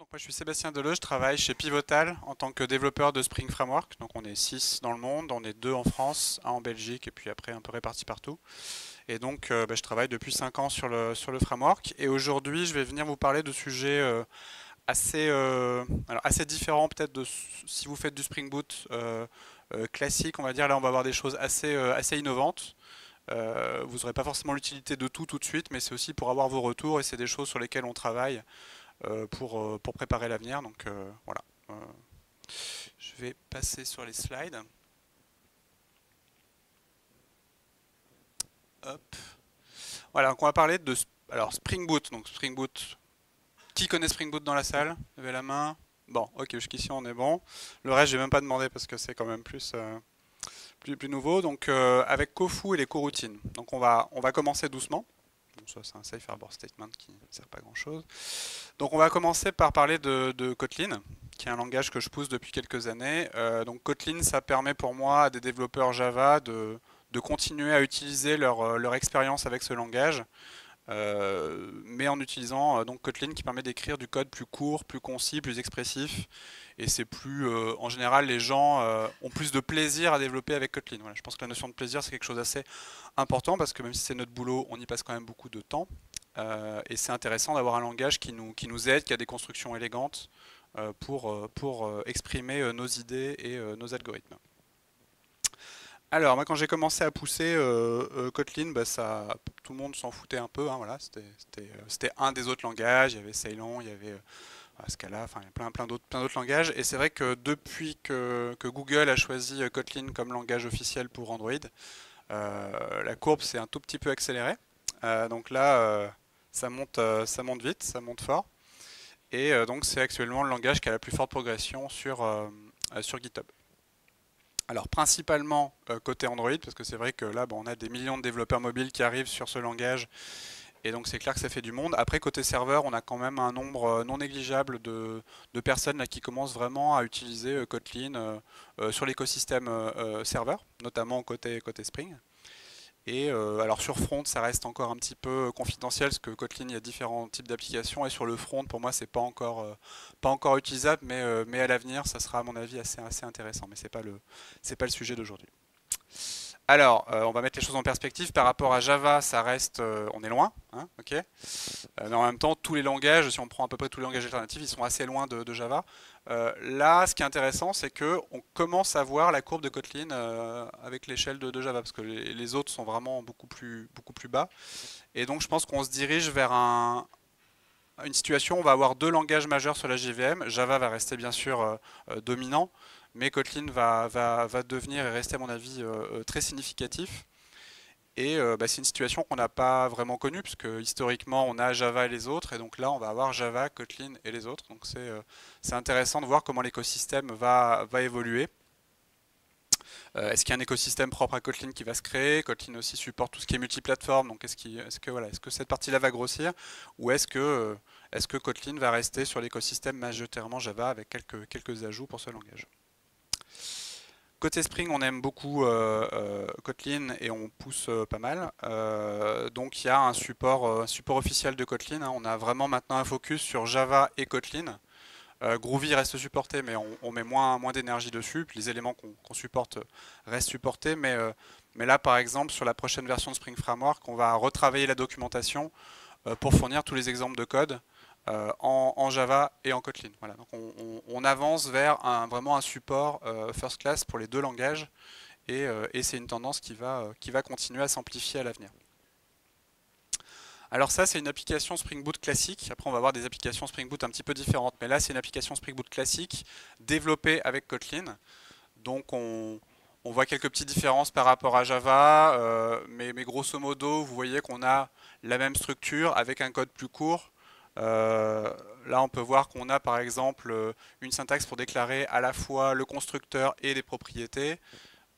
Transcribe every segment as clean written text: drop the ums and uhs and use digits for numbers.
Donc moi je suis Sébastien Deleu, je travaille chez Pivotal en tant que développeur de Spring Framework. Donc on est 6 dans le monde, on est 2 en France, un en Belgique et puis après un peu répartis partout. Et donc je travaille depuis 5 ans sur le framework. Et aujourd'hui je vais venir vous parler de sujets assez différents peut-être de si vous faites du Spring Boot classique, on va dire. Là on va avoir des choses assez innovantes. Vous n'aurez pas forcément l'utilité de tout de suite, mais c'est aussi pour avoir vos retours et c'est des choses sur lesquelles on travaille pour préparer l'avenir. Donc voilà. Euh, je vais passer sur les slides. Hop. Voilà, donc on va parler de alors Spring Boot. Donc Spring Boot. Qui connaît Spring Boot dans la salle? Levez la main. Bon, ok, jusqu'ici on est bon. Le reste, j'ai même pas demandé parce que c'est quand même plus nouveau. Donc avec Kofu et les coroutines. Donc on va commencer doucement. Bon, ça c'est un safe harbor statement qui ne sert pas à grand chose. Donc on va commencer par parler de Kotlin, qui est un langage que je pousse depuis quelques années. Donc Kotlin, ça permet pour moi à des développeurs Java de continuer à utiliser leur expérience avec ce langage, mais en utilisant donc Kotlin qui permet d'écrire du code plus court, plus concis, plus expressif. Et c'est plus, en général, les gens ont plus de plaisir à développer avec Kotlin. Voilà, je pense que la notion de plaisir, c'est quelque chose d'assez important parce que même si c'est notre boulot, on y passe quand même beaucoup de temps. Et c'est intéressant d'avoir un langage qui nous aide, qui a des constructions élégantes pour exprimer nos idées et nos algorithmes. Alors, moi, quand j'ai commencé à pousser Kotlin, bah, tout le monde s'en foutait un peu, hein, voilà, c'était un des autres langages. Il y avait Ceylon, il y avait Scala, enfin, il y a plein d'autres langages. Et c'est vrai que depuis que Google a choisi Kotlin comme langage officiel pour Android, la courbe s'est un tout petit peu accélérée. Donc là, ça monte vite, ça monte fort. Et donc c'est actuellement le langage qui a la plus forte progression sur GitHub. Alors principalement côté Android, parce que c'est vrai que là bon, on a des millions de développeurs mobiles qui arrivent sur ce langage, et donc c'est clair que ça fait du monde. Après côté serveur, on a quand même un nombre non négligeable de personnes là, qui commencent vraiment à utiliser Kotlin sur l'écosystème serveur, notamment côté Spring. Et alors sur front, ça reste encore un petit peu confidentiel parce que Kotlin, il y a différents types d'applications et sur le front, pour moi, c'est pas encore utilisable, mais à l'avenir, ça sera à mon avis assez intéressant. Mais c'est pas le sujet d'aujourd'hui. Alors, on va mettre les choses en perspective. Par rapport à Java, ça reste, on est loin, hein, ok. Mais en même temps, tous les langages, si on prend à peu près tous les langages alternatifs, ils sont assez loin de Java. Là, ce qui est intéressant, c'est que on commence à voir la courbe de Kotlin avec l'échelle de Java, parce que les autres sont vraiment beaucoup plus bas. Et donc, je pense qu'on se dirige vers une situation où on va avoir deux langages majeurs sur la JVM. Java va rester bien sûr dominant, mais Kotlin va devenir et rester, à mon avis, très significatif. Et bah, c'est une situation qu'on n'a pas vraiment connue, puisque historiquement on a Java et les autres, et donc là on va avoir Java, Kotlin et les autres. Donc c'est intéressant de voir comment l'écosystème va évoluer. Est-ce qu'il y a un écosystème propre à Kotlin qui va se créer? Kotlin aussi supporte tout ce qui est multiplateforme, donc est-ce que cette partie-là va grossir? Ou est-ce que Kotlin va rester sur l'écosystème majoritairement Java avec quelques ajouts pour ce langage? Côté Spring, on aime beaucoup Kotlin et on pousse pas mal. Donc il y a un support officiel de Kotlin, hein. On a vraiment maintenant un focus sur Java et Kotlin. Groovy reste supporté, mais on met moins d'énergie dessus. Puis les éléments qu'on supporte restent supportés. Mais là, par exemple, sur la prochaine version de Spring Framework, on va retravailler la documentation pour fournir tous les exemples de code en Java et en Kotlin. Voilà, donc on avance vers vraiment un support first class pour les deux langages et c'est une tendance qui va continuer à s'amplifier à l'avenir. Alors ça, c'est une application Spring Boot classique. Après, on va avoir des applications Spring Boot un petit peu différentes. Mais là, c'est une application Spring Boot classique développée avec Kotlin. Donc on voit quelques petites différences par rapport à Java, mais grosso modo, vous voyez qu'on a la même structure avec un code plus court. Là, on peut voir qu'on a par exemple une syntaxe pour déclarer à la fois le constructeur et les propriétés.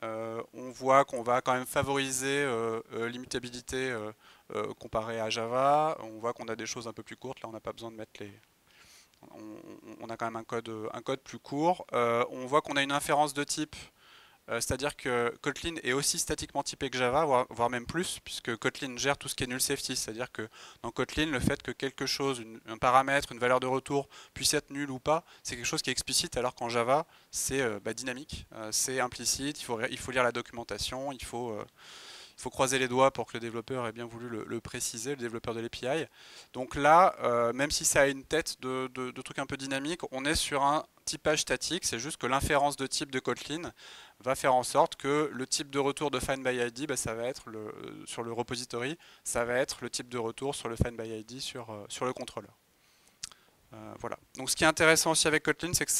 On voit qu'on va quand même favoriser l'immutabilité comparé à Java. On voit qu'on a des choses un peu plus courtes. Là, on n'a pas besoin de mettre les. On a quand même un code plus court. On voit qu'on a une inférence de type C'est-à-dire que Kotlin est aussi statiquement typé que Java, voire même plus, puisque Kotlin gère tout ce qui est null safety. C'est-à-dire que dans Kotlin, le fait que quelque chose, un paramètre, une valeur de retour puisse être nul ou pas, c'est quelque chose qui est explicite, alors qu'en Java, c'est dynamique, c'est implicite, il faut lire la documentation, il faut croiser les doigts pour que le développeur ait bien voulu le préciser, le développeur de l'API. Donc là, même si ça a une tête de truc un peu dynamique, on est sur un typage statique. C'est juste que l'inférence de type de Kotlin va faire en sorte que le type de retour de find_by_id, ça va être sur le repository, ça va être le type de retour sur le find_by_id sur le contrôleur. Voilà. Donc ce qui est intéressant aussi avec Kotlin, c'est que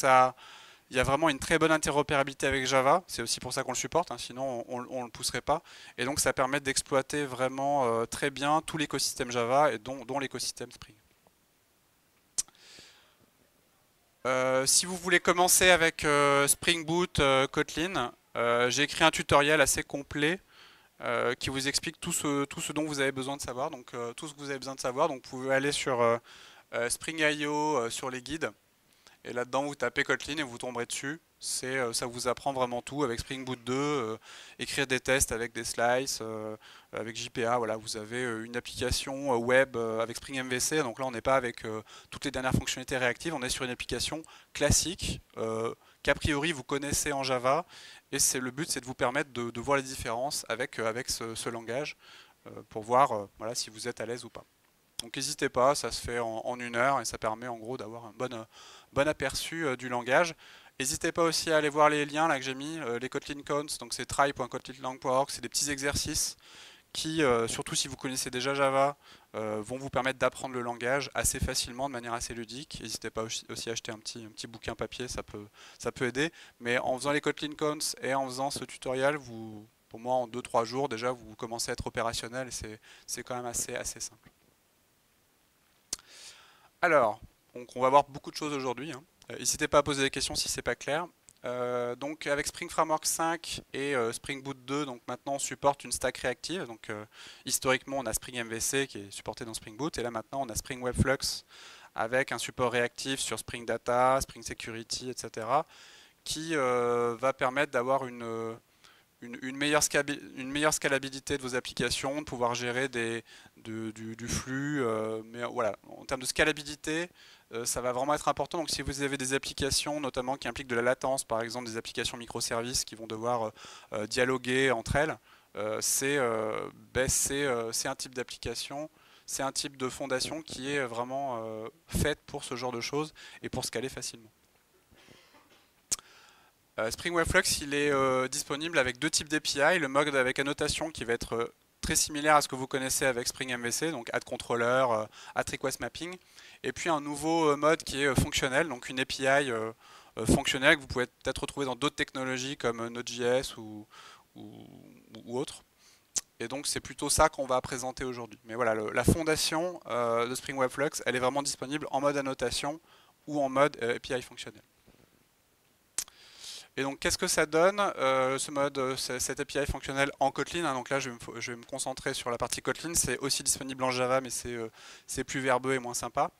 il y a vraiment une très bonne interopérabilité avec Java, c'est aussi pour ça qu'on le supporte, hein, sinon on ne le pousserait pas. Et donc ça permet d'exploiter vraiment très bien tout l'écosystème Java, et dont l'écosystème Spring. Si vous voulez commencer avec Spring Boot, Kotlin, j'ai écrit un tutoriel assez complet qui vous explique tout ce dont vous avez besoin de savoir. Donc tout ce que vous avez besoin de savoir, donc vous pouvez aller sur Spring.io sur les guides. Et là-dedans, vous tapez Kotlin et vous tomberez dessus. Ça vous apprend vraiment tout avec Spring Boot 2, écrire des tests avec des slices, avec JPA. Voilà, vous avez une application web avec Spring MVC. Donc là, on n'est pas avec toutes les dernières fonctionnalités réactives. On est sur une application classique qu'a priori vous connaissez en Java. Et le but, c'est de vous permettre de voir les différences avec ce langage pour voir voilà, si vous êtes à l'aise ou pas. Donc n'hésitez pas, ça se fait en 1 heure et ça permet en gros d'avoir un bon aperçu du langage. N'hésitez pas aussi à aller voir les liens là que j'ai mis, les Kotlin Counts, donc c'est try.kotlinlang.org, c'est des petits exercices qui, surtout si vous connaissez déjà Java, vont vous permettre d'apprendre le langage assez facilement, de manière assez ludique. N'hésitez pas aussi à acheter un petit bouquin papier, ça peut aider. Mais en faisant les Kotlin Counts et en faisant ce tutoriel, pour moi en 2-3 jours déjà, vous commencez à être opérationnel et c'est quand même assez simple. Alors, on va voir beaucoup de choses aujourd'hui, hein. N'hésitez pas à poser des questions si c'est pas clair. Donc avec Spring Framework 5 et Spring Boot 2, donc maintenant on supporte une stack réactive. Donc historiquement on a Spring MVC qui est supporté dans Spring Boot et là maintenant on a Spring Webflux avec un support réactif sur Spring Data, Spring Security, etc. qui va permettre d'avoir une meilleure scalabilité de vos applications, de pouvoir gérer du flux. Mais voilà, en termes de scalabilité, ça va vraiment être important. Donc si vous avez des applications notamment qui impliquent de la latence, par exemple des applications microservices qui vont devoir dialoguer entre elles, c'est un type d'application, c'est un type de fondation qui est vraiment faite pour ce genre de choses et pour scaler facilement. Spring Webflux, il est disponible avec 2 types d'API, le mode avec annotation qui va être très similaire à ce que vous connaissez avec Spring MVC, donc add controller, add request mapping, et puis un nouveau mode qui est fonctionnel, donc une API fonctionnelle que vous pouvez peut-être retrouver dans d'autres technologies comme Node.js ou autre. Et donc c'est plutôt ça qu'on va présenter aujourd'hui. Mais voilà, la fondation de Spring Webflux, elle est vraiment disponible en mode annotation ou en mode API fonctionnel. Et donc, qu'est-ce que ça donne, cette API fonctionnelle en Kotlin, hein. Donc là, je vais me concentrer sur la partie Kotlin. C'est aussi disponible en Java, mais c'est plus verbeux et moins sympa.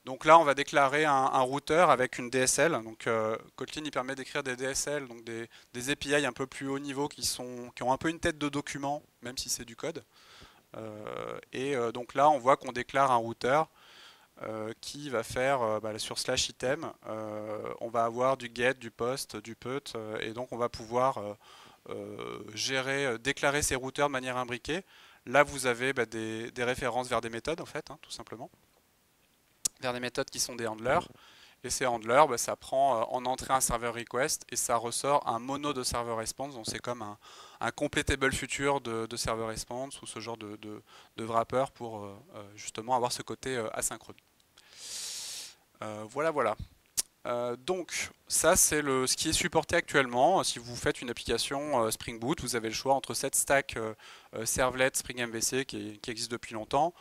Donc là, on va déclarer un routeur avec une DSL. Donc Kotlin, il permet d'écrire des DSL, donc des API un peu plus haut niveau qui ont un peu une tête de document, même si c'est du code. Donc là, on voit qu'on déclare un routeur qui va faire sur /item, on va avoir du get, du post, du put, et donc on va pouvoir déclarer ces routeurs de manière imbriquée. Là, vous avez des références vers des méthodes, en fait, hein, tout simplement, vers des méthodes qui sont des handlers. Et ces handlers, ça prend en entrée un server request et ça ressort un mono de server response. Donc c'est comme un completable futur de server response ou ce genre de wrapper pour justement avoir ce côté asynchrone. Voilà. Donc ça c'est ce qui est supporté actuellement. Si vous faites une application Spring Boot, vous avez le choix entre cette stack servlet Spring MVC qui existe depuis longtemps,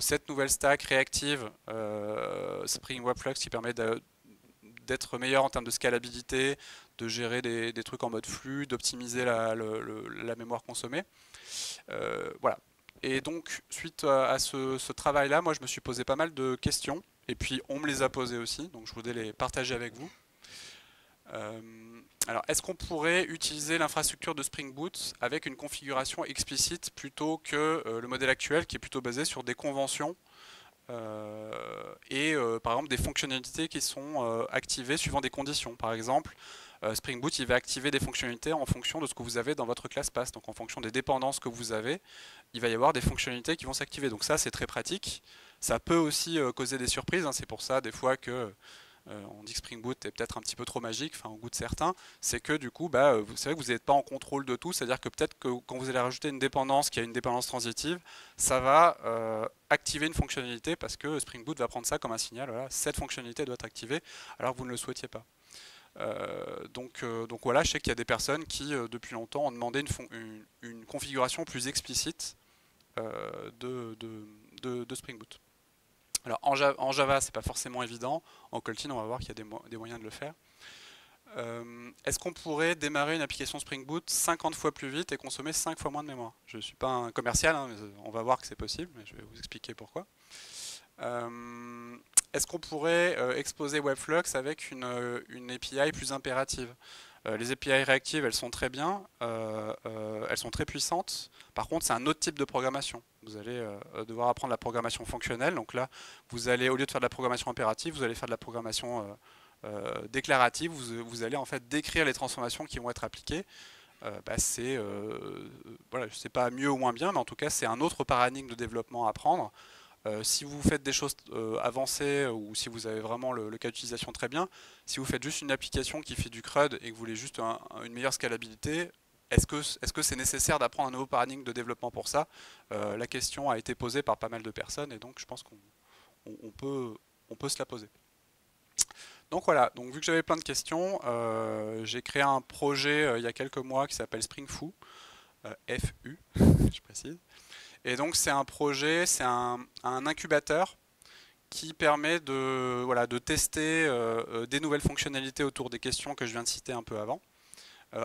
cette nouvelle stack réactive Spring Webflux qui permet d'être meilleur en termes de scalabilité, de gérer des trucs en mode flux, d'optimiser la mémoire consommée. Voilà. Et donc, suite à ce travail-là, moi je me suis posé pas mal de questions, et puis on me les a posées aussi, donc je voulais les partager avec vous. Alors, est-ce qu'on pourrait utiliser l'infrastructure de Spring Boot avec une configuration explicite plutôt que le modèle actuel qui est plutôt basé sur des conventions par exemple des fonctionnalités qui sont activées suivant des conditions. Par exemple, Spring Boot il va activer des fonctionnalités en fonction de ce que vous avez dans votre classe pass. Donc en fonction des dépendances que vous avez, il va y avoir des fonctionnalités qui vont s'activer. Donc ça c'est très pratique. Ça peut aussi causer des surprises, hein. C'est pour ça des fois que on dit que Spring Boot est peut-être un petit peu trop magique, enfin au goût de certains, c'est que du coup, vous savez que vous n'êtes pas en contrôle de tout, c'est-à-dire que peut-être que quand vous allez rajouter une dépendance qui a une dépendance transitive, ça va activer une fonctionnalité parce que Spring Boot va prendre ça comme un signal, voilà, cette fonctionnalité doit être activée alors que vous ne le souhaitiez pas. Donc voilà, je sais qu'il y a des personnes qui depuis longtemps ont demandé une configuration plus explicite de Spring Boot. Alors en Java, c'est pas forcément évident. En Kotlin, on va voir qu'il y a des moyens de le faire. Est-ce qu'on pourrait démarrer une application Spring Boot 50 fois plus vite et consommer 5 fois moins de mémoire? Je ne suis pas un commercial, hein, mais on va voir que c'est possible, mais je vais vous expliquer pourquoi. Est-ce qu'on pourrait exposer Webflux avec une API plus impérative? Les API réactives, elles sont très bien, elles sont très puissantes. Par contre, c'est un autre type de programmation. Vous allez devoir apprendre la programmation fonctionnelle. Donc là, vous allez, au lieu de faire de la programmation impérative, vous allez faire de la programmation déclarative. Vous allez en fait décrire les transformations qui vont être appliquées. Voilà, je sais pas mieux ou moins bien, mais en tout cas, c'est un autre paradigme de développement à apprendre. Si vous faites des choses avancées ou si vous avez vraiment le cas d'utilisation très bien, si vous faites juste une application qui fait du CRUD et que vous voulez juste une meilleure scalabilité, est-ce que c'est nécessaire d'apprendre un nouveau paradigme de développement pour ça? La question a été posée par pas mal de personnes et donc je pense on peut se la poser. Donc voilà, donc vu que j'avais plein de questions, j'ai créé un projet il y a quelques mois qui s'appelle SpringFu, FU, je précise. Et donc c'est un projet, c'est un incubateur qui permet voilà, de tester des nouvelles fonctionnalités autour des questions que je viens de citer un peu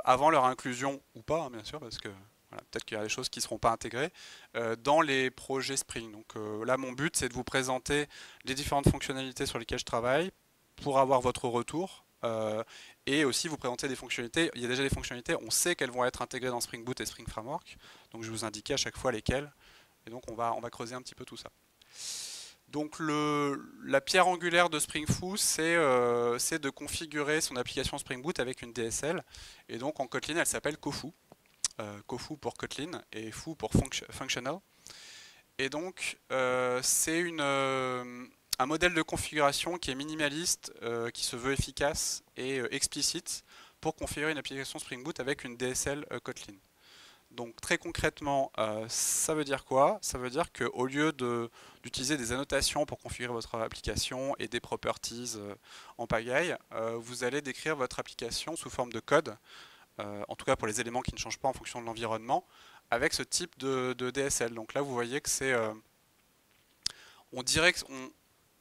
avant leur inclusion ou pas, hein, bien sûr, parce que voilà, peut-être qu'il y a des choses qui ne seront pas intégrées dans les projets Spring. Donc là, mon but, c'est de vous présenter les différentes fonctionnalités sur lesquelles je travaille pour avoir votre retour. Et aussi vous présenter des fonctionnalités. Il y a déjà des fonctionnalités, on sait qu'elles vont être intégrées dans Spring Boot et Spring Framework. Donc je vais vous indiquer à chaque fois lesquelles. Et donc on va creuser un petit peu tout ça. Donc la pierre angulaire de SpringFu, c'est de configurer son application Spring Boot avec une DSL. Et donc en Kotlin, elle s'appelle Kofu. Kofu pour Kotlin et Foo pour Functional. Et donc c'est un modèle de configuration qui est minimaliste, qui se veut efficace et explicite pour configurer une application Spring Boot avec une DSL Kotlin. Donc très concrètement, ça veut dire quoi? Ça veut dire qu'au lieu d'utiliser des annotations pour configurer votre application et des properties en pagaille, vous allez décrire votre application sous forme de code, en tout cas pour les éléments qui ne changent pas en fonction de l'environnement, avec ce type de DSL. Donc là vous voyez que on dirait que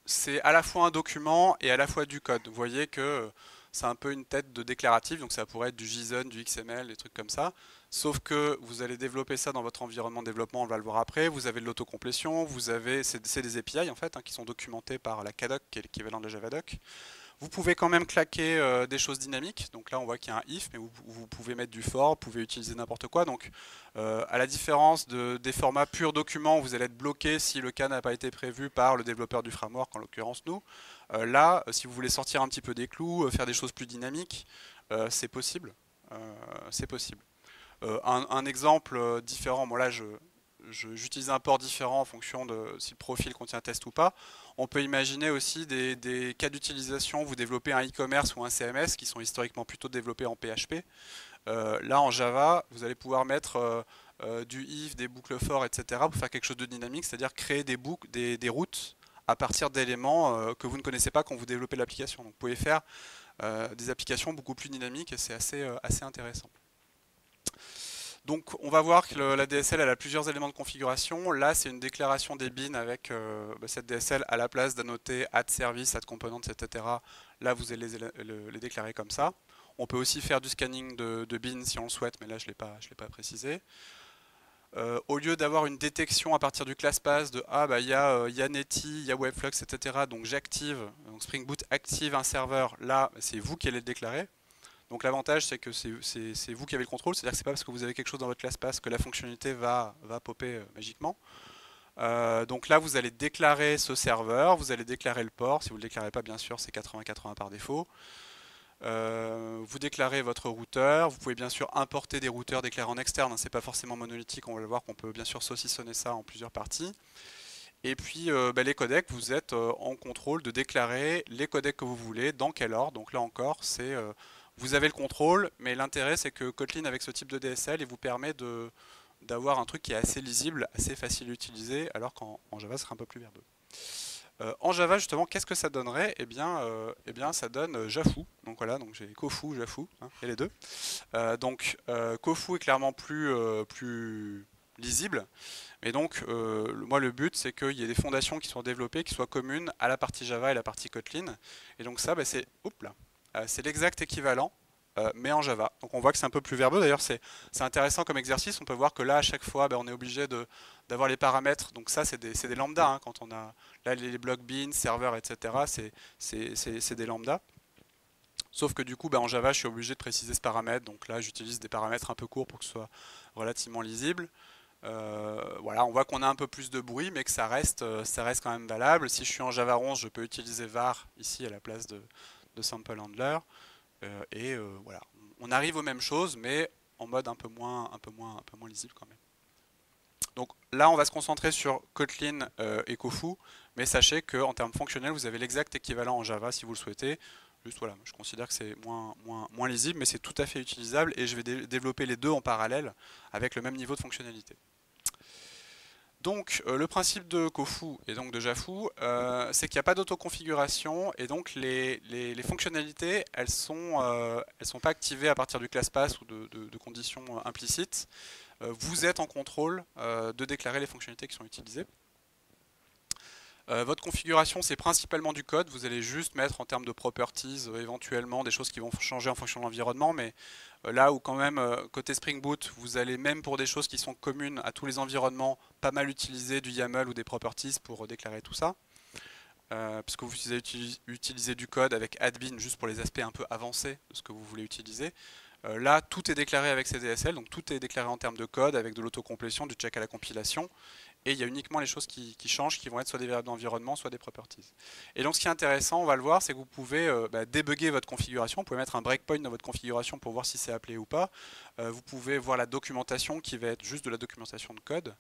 c'est à la fois un document et à la fois du code. Vous voyez que c'est un peu une tête de déclaratif, donc ça pourrait être du JSON, du XML, des trucs comme ça. Sauf que vous allez développer ça dans votre environnement de développement, on va le voir après. Vous avez de l'autocomplétion, c'est des API en fait, hein, qui sont documentés par la KDoc, qui est l'équivalent de la Javadoc. Vous pouvez quand même claquer des choses dynamiques. Donc là, on voit qu'il y a un if, mais vous pouvez mettre du for, vous pouvez utiliser n'importe quoi. Donc, à la différence des formats purs documents, vous allez être bloqué si le cas n'a pas été prévu par le développeur du framework, en l'occurrence nous. Là, si vous voulez sortir un petit peu des clous, faire des choses plus dynamiques, c'est possible. C'est possible. Un exemple différent, bon là, j'utilise un port différent en fonction de si le profil contient test ou pas. On peut imaginer aussi des cas d'utilisation, vous développez un e-commerce ou un CMS qui sont historiquement plutôt développés en PHP. Là en Java, vous allez pouvoir mettre du if, des boucles for, etc. pour faire quelque chose de dynamique, c'est-à-dire créer des boucles, des routes à partir d'éléments que vous ne connaissez pas quand vous développez l'application. Donc vous pouvez faire des applications beaucoup plus dynamiques et c'est assez intéressant. Donc on va voir que la DSL elle a plusieurs éléments de configuration. Là c'est une déclaration des bins avec cette DSL à la place d'annoter add service, add components, etc. Là vous allez les déclarer comme ça. On peut aussi faire du scanning de bins si on le souhaite, mais là je ne l'ai pas précisé. Au lieu d'avoir une détection à partir du class pass de il y a Netty, il y a Webflux, etc. Donc j'active, donc Spring Boot active un serveur, là c'est vous qui allez le déclarer. Donc l'avantage, c'est que c'est vous qui avez le contrôle, c'est-à-dire que c'est pas parce que vous avez quelque chose dans votre classe pass que la fonctionnalité va popper magiquement. Donc là, vous allez déclarer ce serveur, vous allez déclarer le port. Si vous ne le déclarez pas, bien sûr, c'est 80-80 par défaut. Vous déclarez votre routeur. Vous pouvez bien sûr importer des routeurs déclarés en externe, hein, c'est pas forcément monolithique, on va le voir qu'on peut bien sûr saucissonner ça en plusieurs parties. Et puis les codecs, vous êtes en contrôle de déclarer les codecs que vous voulez, dans quel ordre. Donc là encore, vous avez le contrôle, mais l'intérêt c'est que Kotlin avec ce type de DSL, il vous permet d'avoir un truc qui est assez lisible, assez facile à utiliser, alors qu'en Java, ce serait un peu plus verbeux. En Java, justement, qu'est-ce que ça donnerait? Eh bien, ça donne Jafou. Donc voilà, donc j'ai Kofu, Jafou, hein, et les deux. Kofu est clairement plus lisible. Et donc, moi, le but, c'est qu'il y ait des fondations qui soient développées, qui soient communes à la partie Java et la partie Kotlin. Et donc ça, c'est l'exact équivalent, mais en Java. Donc on voit que c'est un peu plus verbeux. D'ailleurs, c'est intéressant comme exercice. On peut voir que là, à chaque fois, on est obligé d'avoir les paramètres. Donc ça, c'est des lambdas. Hein, quand on a là les blocs beans, serveurs, etc. C'est des lambdas. Sauf que du coup, en Java, je suis obligé de préciser ce paramètre. Donc là, j'utilise des paramètres un peu courts pour que ce soit relativement lisible. Voilà, on voit qu'on a un peu plus de bruit, mais que ça reste quand même valable. Si je suis en Java 11, je peux utiliser var ici à la place de sample handler. Voilà, on arrive aux mêmes choses, mais en mode un peu moins lisible quand même. Donc là, on va se concentrer sur Kotlin et Kofu, mais sachez qu'en termes fonctionnels, vous avez l'exact équivalent en Java si vous le souhaitez. Juste voilà, je considère que c'est moins lisible, mais c'est tout à fait utilisable et je vais développer les deux en parallèle avec le même niveau de fonctionnalité. Donc le principe de Kofu et donc de Jafou, c'est qu'il n'y a pas d'autoconfiguration et donc les fonctionnalités, elles sont pas activées à partir du class pass ou de conditions implicites. Vous êtes en contrôle de déclarer les fonctionnalités qui sont utilisées. Votre configuration, c'est principalement du code. Vous allez juste mettre en termes de properties, éventuellement des choses qui vont changer en fonction de l'environnement, mais là où quand même, côté Spring Boot, vous allez même pour des choses qui sont communes à tous les environnements, pas mal utiliser du YAML ou des properties pour déclarer tout ça. Puisque vous allez utiliser du code avec admin juste pour les aspects un peu avancés de ce que vous voulez utiliser. Là, tout est déclaré avec CDSL, donc tout est déclaré en termes de code, avec de l'autocomplétion, du check à la compilation. Et il y a uniquement les choses qui changent, qui vont être soit des variables d'environnement, soit des properties. Et donc ce qui est intéressant, on va le voir, c'est que vous pouvez débugger votre configuration. Vous pouvez mettre un breakpoint dans votre configuration pour voir si c'est appelé ou pas. Vous pouvez voir la documentation qui va être juste de la documentation de code.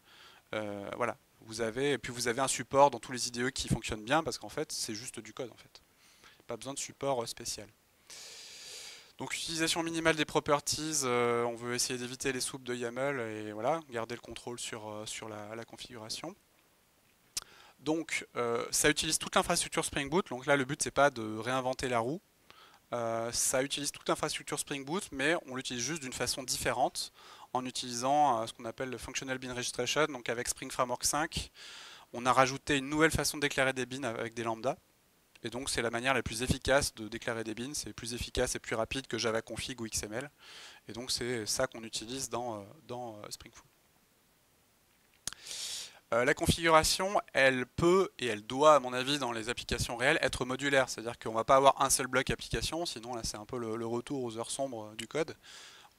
Voilà. Et puis vous avez un support dans tous les IDE qui fonctionne bien parce qu'en fait, c'est juste du code en fait. Pas besoin de support spécial. Donc utilisation minimale des properties, on veut essayer d'éviter les soupes de YAML et voilà, garder le contrôle sur la configuration. Donc ça utilise toute l'infrastructure Spring Boot, donc là le but c'est pas de réinventer la roue. Ça utilise toute l'infrastructure Spring Boot, mais on l'utilise juste d'une façon différente en utilisant ce qu'on appelle le Functional Bean Registration. Donc avec Spring Framework 5, on a rajouté une nouvelle façon de déclarer des beans avec des lambdas. Et donc c'est la manière la plus efficace de déclarer des beans, c'est plus efficace et plus rapide que Java Config ou XML. Et donc c'est ça qu'on utilise dans Spring Boot. La configuration, elle peut et elle doit, à mon avis, dans les applications réelles, être modulaire. C'est-à-dire qu'on ne va pas avoir un seul bloc application, sinon là c'est un peu le retour aux heures sombres du code.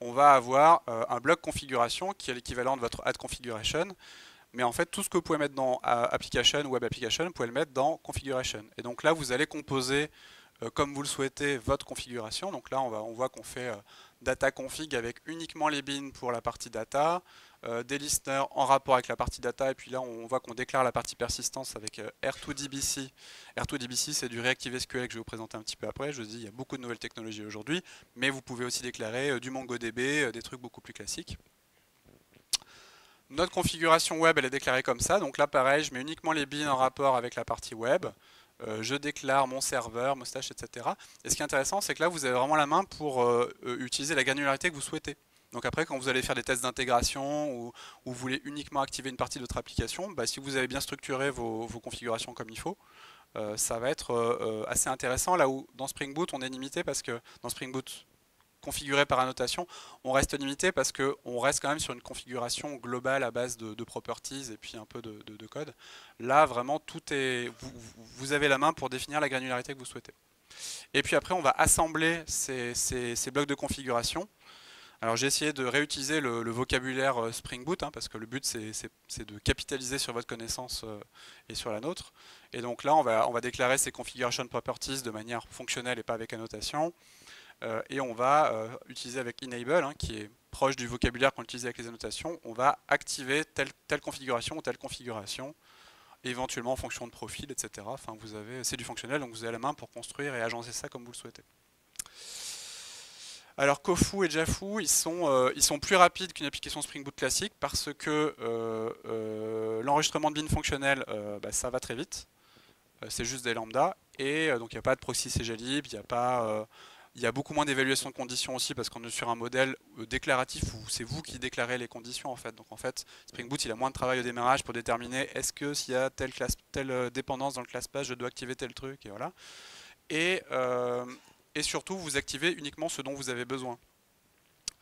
On va avoir un bloc configuration qui est l'équivalent de votre add configuration. Mais en fait, tout ce que vous pouvez mettre dans Application ou Web Application, vous pouvez le mettre dans Configuration. Et donc là, vous allez composer, comme vous le souhaitez, votre configuration. Donc là, on voit qu'on fait data config avec uniquement les beans pour la partie data, des listeners en rapport avec la partie data, et puis là, on voit qu'on déclare la partie persistance avec R2DBC. R2DBC, c'est du Reactive SQL que je vais vous présenter un petit peu après. Je vous dis, il y a beaucoup de nouvelles technologies aujourd'hui, mais vous pouvez aussi déclarer du MongoDB, des trucs beaucoup plus classiques. Notre configuration web, elle est déclarée comme ça. Donc là, pareil, je mets uniquement les beans en rapport avec la partie web. Je déclare mon serveur, moustache, etc. Et ce qui est intéressant, c'est que là, vous avez vraiment la main pour utiliser la granularité que vous souhaitez. Donc après, quand vous allez faire des tests d'intégration ou vous voulez uniquement activer une partie de votre application, si vous avez bien structuré vos configurations comme il faut, ça va être assez intéressant. Là où dans Spring Boot, on est limité parce que dans Spring Boot configuré par annotation, on reste limité parce qu'on reste quand même sur une configuration globale à base de properties et puis un peu de code. Là, vraiment, tout est, vous avez la main pour définir la granularité que vous souhaitez. Et puis après, on va assembler ces blocs de configuration. Alors j'ai essayé de réutiliser le vocabulaire Spring Boot, hein, parce que le but c'est de capitaliser sur votre connaissance et sur la nôtre. Et donc là, on va déclarer ces configuration properties de manière fonctionnelle et pas avec annotation. Et on va utiliser avec enable, hein, qui est proche du vocabulaire qu'on utilise avec les annotations, on va activer telle configuration ou telle configuration, éventuellement en fonction de profil, etc. Enfin, c'est du fonctionnel, donc vous avez la main pour construire et agencer ça comme vous le souhaitez. Alors Kofu et Jafu, ils sont plus rapides qu'une application Spring Boot classique parce que l'enregistrement de bin fonctionnel, ça va très vite. C'est juste des lambda et donc il n'y a pas de proxy cglib, il y a beaucoup moins d'évaluation de conditions aussi parce qu'on est sur un modèle déclaratif où c'est vous qui déclarez les conditions en fait. Donc en fait, Spring Boot il a moins de travail au démarrage pour déterminer est-ce que s'il y a telle dépendance dans le class path, je dois activer tel truc et voilà. Et surtout, vous activez uniquement ce dont vous avez besoin.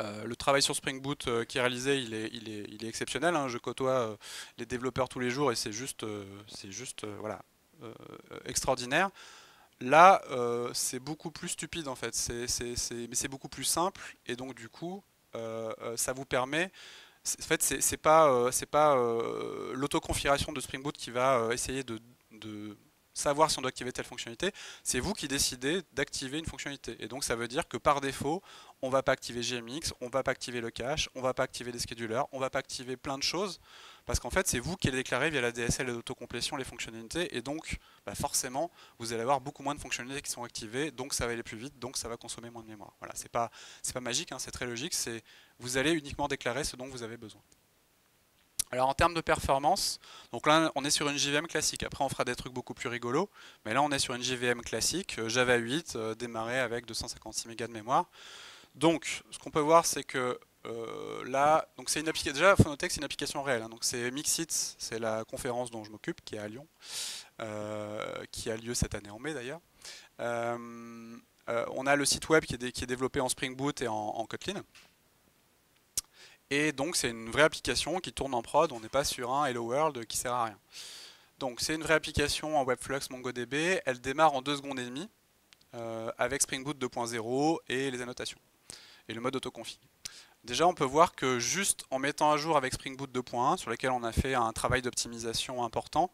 Le travail sur Spring Boot qui est réalisé, il est exceptionnel, hein. Je côtoie les développeurs tous les jours et c'est juste voilà, extraordinaire. Là, c'est beaucoup plus stupide en fait, mais c'est beaucoup plus simple et donc du coup, ça vous permet. En fait, c'est pas l'autoconfiguration de Spring Boot qui va essayer de savoir si on doit activer telle fonctionnalité, c'est vous qui décidez d'activer une fonctionnalité. Et donc ça veut dire que par défaut, on ne va pas activer GMX, on ne va pas activer le cache, on ne va pas activer les schedulers, on ne va pas activer plein de choses, parce qu'en fait c'est vous qui allez déclarer via la DSL et l'autocomplétion les fonctionnalités, et donc forcément vous allez avoir beaucoup moins de fonctionnalités qui sont activées, donc ça va aller plus vite, donc ça va consommer moins de mémoire. Voilà, c'est pas magique, hein, c'est très logique, vous allez uniquement déclarer ce dont vous avez besoin. Alors en termes de performance, donc là on est sur une JVM classique, après on fera des trucs beaucoup plus rigolos, mais là on est sur une JVM classique, Java 8, démarré avec 256 mégas de mémoire. Donc ce qu'on peut voir c'est que là, donc c'est une application, déjà Phonotex c'est une application réelle, hein, donc c'est Mixit, c'est la conférence dont je m'occupe, qui est à Lyon, qui a lieu cette année en mai d'ailleurs. On a le site web qui est développé en Spring Boot et en Kotlin. Et donc c'est une vraie application qui tourne en prod, on n'est pas sur un Hello World qui sert à rien. Donc c'est une vraie application en Webflux MongoDB, elle démarre en 2 secondes et demie avec Spring Boot 2.0 et les annotations et le mode autoconfig. Déjà on peut voir que juste en mettant à jour avec Spring Boot 2.1 sur lequel on a fait un travail d'optimisation important,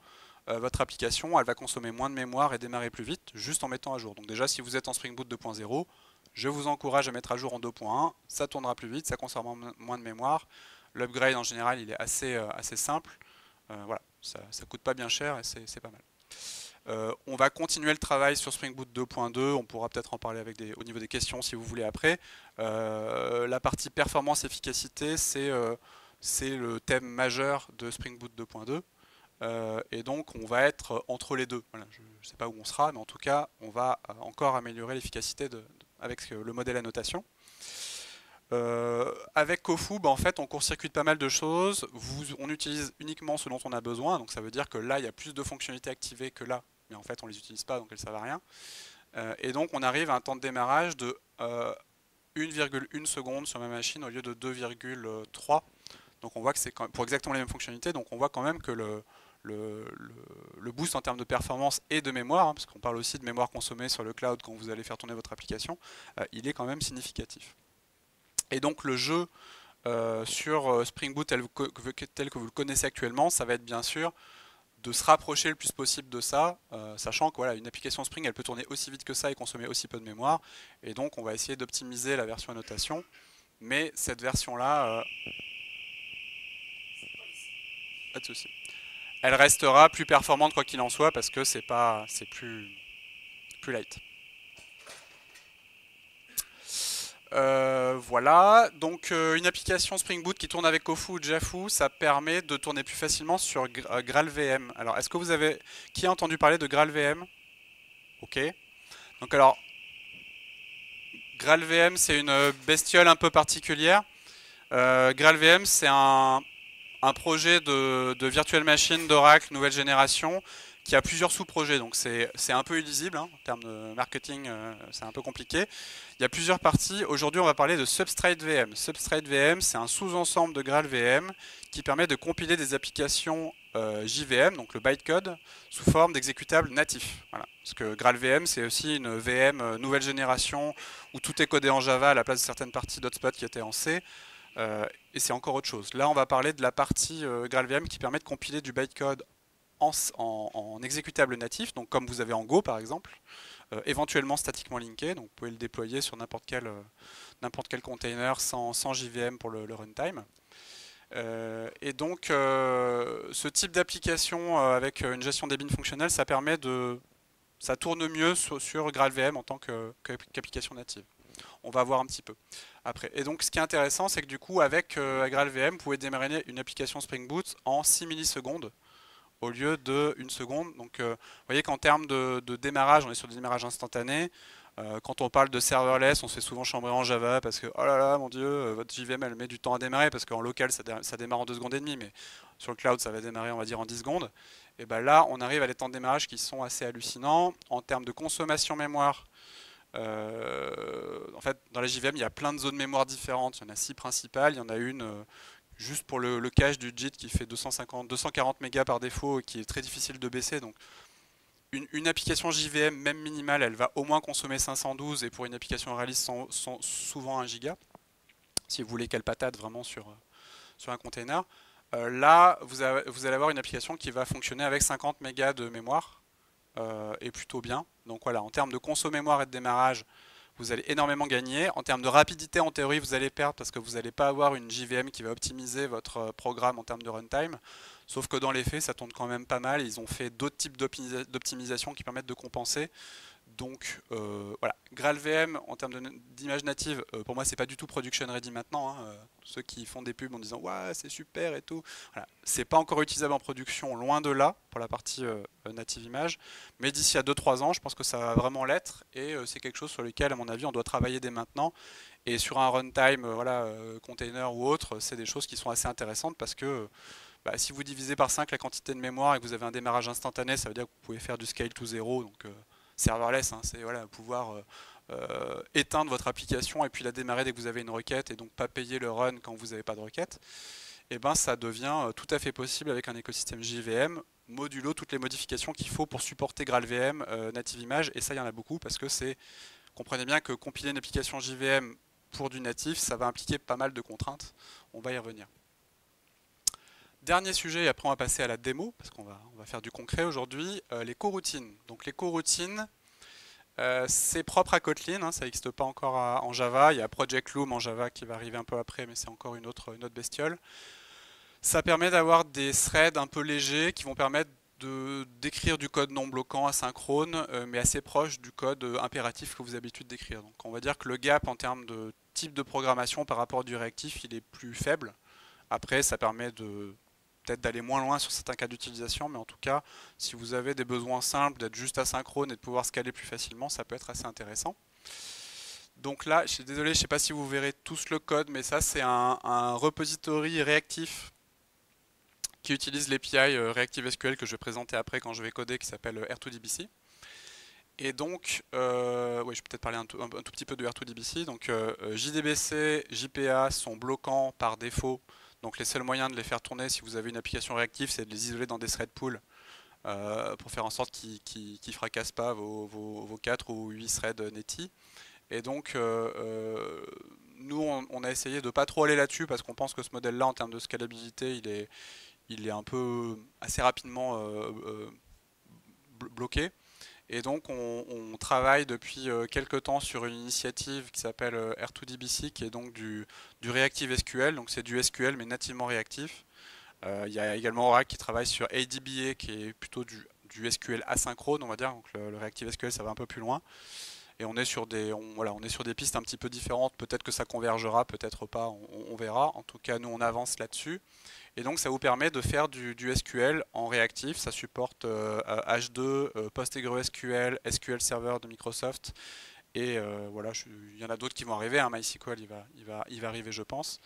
votre application elle va consommer moins de mémoire et démarrer plus vite juste en mettant à jour. Donc déjà si vous êtes en Spring Boot 2.0, je vous encourage à mettre à jour en 2.1, ça tournera plus vite, ça consommera moins de mémoire. L'upgrade en général il est assez simple, voilà, ça coûte pas bien cher et c'est pas mal. On va continuer le travail sur Spring Boot 2.2, on pourra peut-être en parler au niveau des questions si vous voulez après. La partie performance efficacité c'est le thème majeur de Spring Boot 2.2. Et donc on va être entre les deux. Voilà, je ne sais pas où on sera, mais en tout cas on va encore améliorer l'efficacité avec le modèle annotation. Avec Kofu, en fait on court-circuite pas mal de choses, on utilise uniquement ce dont on a besoin, donc ça veut dire que là il y a plus de fonctionnalités activées que là, mais en fait on les utilise pas donc elles ne servent à rien. Et donc on arrive à un temps de démarrage de 1,1 seconde sur ma machine au lieu de 2,3. Donc on voit que c'est pour exactement les mêmes fonctionnalités, donc on voit quand même que le boost en termes de performance et de mémoire, hein, parce qu'on parle aussi de mémoire consommée sur le cloud quand vous allez faire tourner votre application, il est quand même significatif. Et donc le jeu sur Spring Boot tel que vous le connaissez actuellement, ça va être bien sûr de se rapprocher le plus possible de ça, sachant que voilà, une application Spring elle peut tourner aussi vite que ça et consommer aussi peu de mémoire, et donc on va essayer d'optimiser la version annotation, mais cette version là, pas de souci. Elle restera plus performante quoi qu'il en soit parce que c'est plus light. Voilà, donc une application Spring Boot qui tourne avec Kofu ou Jafu, ça permet de tourner plus facilement sur GraalVM. Alors, est-ce que qui a entendu parler de GraalVM? Ok. Donc alors, GraalVM c'est une bestiole un peu particulière. GraalVM c'est un projet de virtual machine d'Oracle nouvelle génération qui a plusieurs sous-projets, donc c'est un peu illisible hein, en termes de marketing, c'est un peu compliqué. Il y a plusieurs parties. Aujourd'hui, on va parler de Substrate VM. Substrate VM, c'est un sous-ensemble de GraalVM qui permet de compiler des applications JVM, donc le bytecode, sous forme d'exécutable natif. Voilà. Parce que GraalVM, c'est aussi une VM nouvelle génération où tout est codé en Java à la place de certaines parties d'Hotspot qui étaient en C. Et c'est encore autre chose. Là, on va parler de la partie GraalVM qui permet de compiler du bytecode en exécutable natif, donc comme vous avez en Go par exemple, éventuellement statiquement linké, donc vous pouvez le déployer sur n'importe quel container sans JVM pour le runtime. Et donc ce type d'application avec une gestion des bins fonctionnels, ça tourne mieux sur GraalVM en tant qu'application native. On va voir un petit peu après. Et donc ce qui est intéressant, c'est que du coup avec GraalVM, vous pouvez démarrer une application Spring Boot en 6 millisecondes au lieu de 1 seconde. Donc vous voyez qu'en termes de démarrage, on est sur du démarrage instantané. Quand on parle de serverless, on se fait souvent chambrer en Java parce que oh là là, mon Dieu, votre JVM elle met du temps à démarrer parce qu'en local ça démarre en 2 secondes et demie, mais sur le cloud ça va démarrer on va dire en 10 secondes. Et bien là, on arrive à des temps de démarrage qui sont assez hallucinants. En termes de consommation mémoire, en fait, dans la JVM, il y a plein de zones mémoire différentes. Il y en a 6 principales. Il y en a une juste pour le cache du JIT qui fait 240 mégas par défaut et qui est très difficile de baisser. Donc, une application JVM, même minimale, elle va au moins consommer 512 et pour une application réaliste, souvent 1 giga. Si vous voulez qu'elle patate vraiment sur un container. Là, vous allez avoir une application qui va fonctionner avec 50 mégas de mémoire et plutôt bien. Donc voilà, en termes de conso mémoire et de démarrage, vous allez énormément gagner. En termes de rapidité, en théorie, vous allez perdre parce que vous n'allez pas avoir une JVM qui va optimiser votre programme en termes de runtime. Sauf que dans les faits, ça tourne quand même pas mal. Ils ont fait d'autres types d'optimisation qui permettent de compenser. Donc voilà, GraalVM en termes d'image native, pour moi c'est pas du tout production ready maintenant. Ceux qui font des pubs en disant ouais c'est super et tout, voilà. C'est pas encore utilisable en production, loin de là pour la partie native image. Mais d'ici à 2-3 ans, je pense que ça va vraiment l'être et c'est quelque chose sur lequel à mon avis on doit travailler dès maintenant. Et sur un runtime, voilà, container ou autre, c'est des choses qui sont assez intéressantes parce que bah, si vous divisez par 5 la quantité de mémoire et que vous avez un démarrage instantané, ça veut dire que vous pouvez faire du scale to 0, donc serverless, hein, c'est voilà, pouvoir éteindre votre application et puis la démarrer dès que vous avez une requête et donc pas payer le run quand vous n'avez pas de requête. Et ben ça devient tout à fait possible avec un écosystème JVM, modulo toutes les modifications qu'il faut pour supporter GraalVM, native image, et ça il y en a beaucoup parce que comprenez bien que compiler une application JVM pour du natif, ça va impliquer pas mal de contraintes, on va y revenir. Dernier sujet, et après on va passer à la démo, parce qu'on va faire du concret aujourd'hui, les coroutines. Donc les coroutines, c'est propre à Kotlin, hein, ça n'existe pas encore en Java. Il y a Project Loom en Java qui va arriver un peu après, mais c'est encore une autre bestiole. Ça permet d'avoir des threads un peu légers qui vont permettre d'écrire du code non bloquant asynchrone, mais assez proche du code impératif que vous avez l'habitude d'écrire. Donc on va dire que le gap en termes de type de programmation par rapport du réactif, il est plus faible. Après, ça permet peut-être d'aller moins loin sur certains cas d'utilisation, mais en tout cas, si vous avez des besoins simples, d'être juste asynchrone et de pouvoir scaler plus facilement, ça peut être assez intéressant. Donc là, je suis désolé, je ne sais pas si vous verrez tous le code, mais ça c'est un repository réactif qui utilise l'API ReactiveSQL que je vais présenter après quand je vais coder, qui s'appelle R2DBC. Et donc, oui, je vais peut-être parler un tout petit peu de R2DBC. Donc, JDBC, JPA sont bloquants par défaut. Donc, les seuls moyens de les faire tourner si vous avez une application réactive, c'est de les isoler dans des thread pools pour faire en sorte qu'ils ne fracassent pas vos 4 ou 8 threads netty. Et donc, nous, on a essayé de ne pas trop aller là-dessus parce qu'on pense que ce modèle-là, en termes de scalabilité, il est un peu assez rapidement bloqué. Et donc on travaille depuis quelques temps sur une initiative qui s'appelle R2DBC, qui est donc du Reactive SQL, donc c'est du SQL mais nativement réactif. Il y a également Oracle qui travaille sur ADBA, qui est plutôt du SQL asynchrone, on va dire, donc le Reactive SQL ça va un peu plus loin. Et on est sur des pistes un petit peu différentes, peut-être que ça convergera, peut-être pas, on verra. En tout cas, nous on avance là-dessus. Et donc ça vous permet de faire du SQL en réactif, ça supporte H2, PostgreSQL, SQL Server de Microsoft, et voilà, il y en a d'autres qui vont arriver, hein, MySQL il va arriver je pense.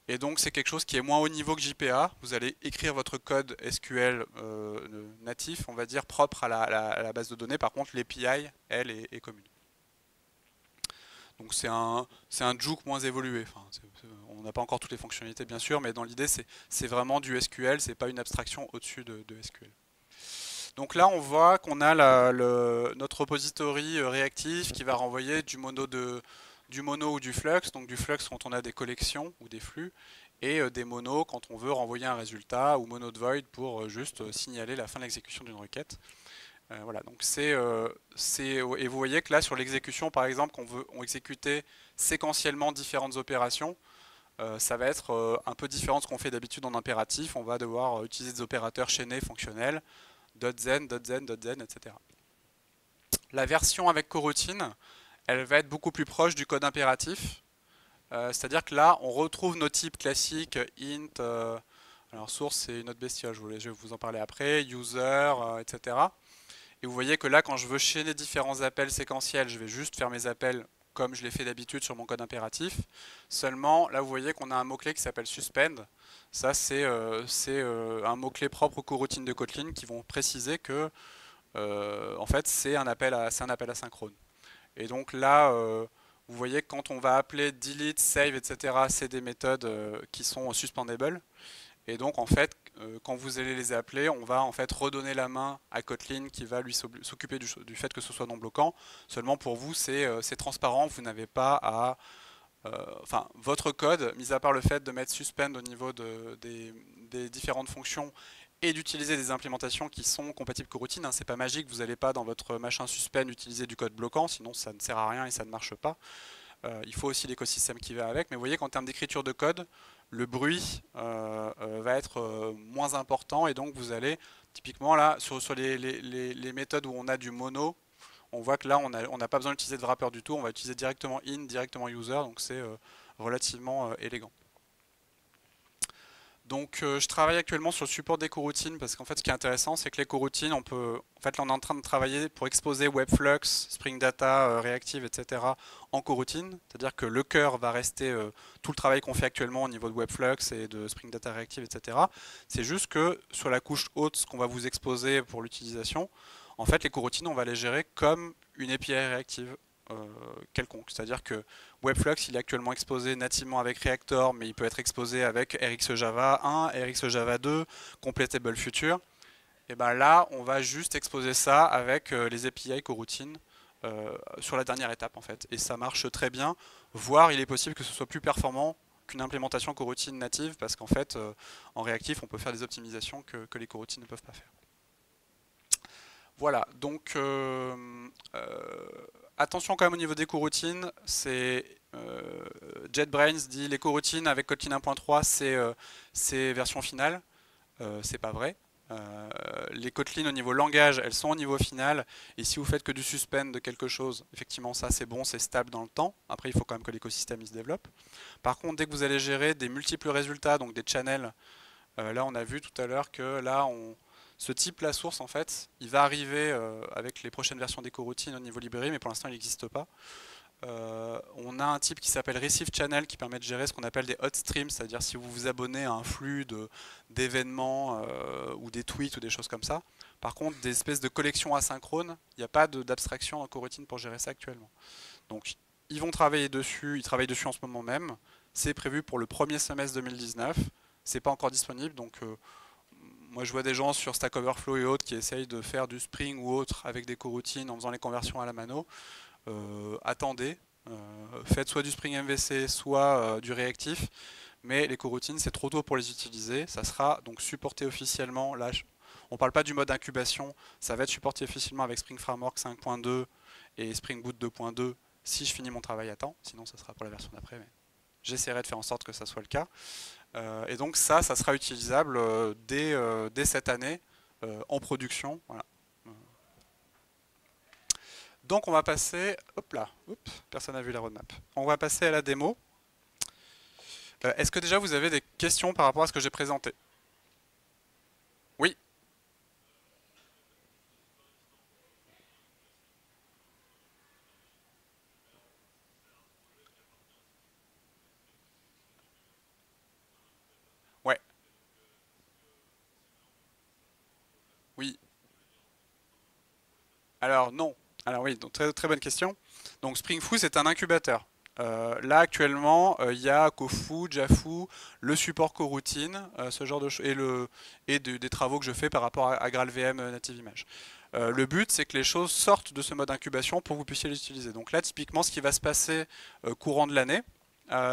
Et donc c'est quelque chose qui est moins haut niveau que JPA, vous allez écrire votre code SQL natif, on va dire, propre à la base de données, par contre l'API, elle, est commune. Donc c'est un Juke moins évolué. Enfin, on n'a pas encore toutes les fonctionnalités bien sûr, mais dans l'idée c'est vraiment du SQL, c'est pas une abstraction au-dessus de SQL. Donc là on voit qu'on a notre repository réactif qui va renvoyer du mono ou du flux, donc du flux quand on a des collections ou des flux, et des monos quand on veut renvoyer un résultat, ou mono de void pour juste signaler la fin de l'exécution d'une requête. Voilà, donc et vous voyez que là sur l'exécution par exemple qu'on veut on exécuter séquentiellement différentes opérations, ça va être un peu différent de ce qu'on fait d'habitude en impératif. On va devoir utiliser des opérateurs chaînés fonctionnels, .zen, .zen, .zen, etc. La version avec coroutine, elle va être beaucoup plus proche du code impératif. C'est-à-dire que là, on retrouve nos types classiques, int, alors source c'est une autre bestiole, je vais vous en parler après, user, etc. Et vous voyez que là, quand je veux chaîner différents appels séquentiels, je vais juste faire mes appels comme je l'ai fait d'habitude sur mon code impératif. Seulement, là, vous voyez qu'on a un mot-clé qui s'appelle suspend. Ça, c'est un mot-clé propre aux coroutines de Kotlin qui vont préciser que, en fait, c'est un appel asynchrone. Et donc là, vous voyez que quand on va appeler delete, save, etc., c'est des méthodes qui sont suspendables. Et donc en fait, quand vous allez les appeler, on va en fait redonner la main à Kotlin qui va lui s'occuper du fait que ce soit non bloquant. Seulement pour vous, c'est transparent, vous n'avez pas à... Enfin, votre code, mis à part le fait de mettre suspend au niveau des différentes fonctions et d'utiliser des implémentations qui sont compatibles coroutine, hein, c'est pas magique, vous n'allez pas dans votre machin suspend utiliser du code bloquant, sinon ça ne sert à rien et ça ne marche pas. Il faut aussi l'écosystème qui va avec, mais vous voyez qu'en termes d'écriture de code, le bruit va être moins important et donc vous allez, typiquement là, sur les méthodes où on a du mono, on voit que là on n'a pas besoin d'utiliser de wrapper du tout, on va utiliser directement in, directement user, donc c'est relativement élégant. Donc je travaille actuellement sur le support des coroutines parce qu'en fait ce qui est intéressant c'est que les coroutines en fait là on est en train de travailler pour exposer Webflux, Spring Data, Reactive, etc. en coroutine, c'est-à-dire que le cœur va rester tout le travail qu'on fait actuellement au niveau de Webflux et de Spring Data Reactive, etc. C'est juste que sur la couche haute, ce qu'on va vous exposer pour l'utilisation, en fait les coroutines on va les gérer comme une API réactive quelconque, c'est-à-dire que Webflux, il est actuellement exposé nativement avec Reactor, mais il peut être exposé avec RxJava 1, RxJava 2, Completable Future. Et ben là, on va juste exposer ça avec les API coroutines sur la dernière étape en fait. Et ça marche très bien, voire il est possible que ce soit plus performant qu'une implémentation coroutine native, parce qu'en fait, en réactif, on peut faire des optimisations que les coroutines ne peuvent pas faire. Voilà, donc attention quand même au niveau des coroutines, c'est JetBrains dit les coroutines avec Kotlin 1.3 c'est version finale, c'est pas vrai. Les Kotlin au niveau langage, elles sont au niveau final, et si vous faites que du suspend de quelque chose, effectivement ça c'est bon, c'est stable dans le temps. Après il faut quand même que l'écosystème il se développe. Par contre dès que vous allez gérer des multiples résultats, donc des channels, là on a vu tout à l'heure que là ce type la source en fait, il va arriver avec les prochaines versions des coroutines au niveau librairie, mais pour l'instant il n'existe pas. On a un type qui s'appelle Receive Channel qui permet de gérer ce qu'on appelle des hot streams, c'est-à-dire si vous vous abonnez à un flux d'événements ou des tweets ou des choses comme ça. Par contre, des espèces de collections asynchrones, il n'y a pas d'abstraction en coroutine pour gérer ça actuellement. Donc ils vont travailler dessus, ils travaillent dessus en ce moment même. C'est prévu pour le premier semestre 2019. C'est pas encore disponible, donc moi je vois des gens sur Stack Overflow et autres qui essayent de faire du Spring ou autre avec des coroutines en faisant les conversions à la mano. Attendez, faites soit du Spring MVC, soit du réactif, mais les coroutines c'est trop tôt pour les utiliser. Ça sera donc supporté officiellement. Là, on ne parle pas du mode incubation, ça va être supporté officiellement avec Spring Framework 5.2 et Spring Boot 2.2 si je finis mon travail à temps, sinon ça sera pour la version d'après, mais j'essaierai de faire en sorte que ça soit le cas. Et donc ça sera utilisable dès cette année en production. Voilà. Donc on va passer, hop là, personne n'a vu la roadmap. On va passer à la démo. Est-ce que déjà vous avez des questions par rapport à ce que j'ai présenté? Oui, ouais, oui. Alors non. Alors oui, donc très, très bonne question. Donc Spring Foo, c'est un incubateur. Là actuellement, il y a Kofu, Jafu, le support coroutine, ce genre de choses, des travaux que je fais par rapport à GraalVM Native Image. Le but, c'est que les choses sortent de ce mode incubation pour que vous puissiez l'utiliser. Donc là, typiquement, ce qui va se passer courant de l'année,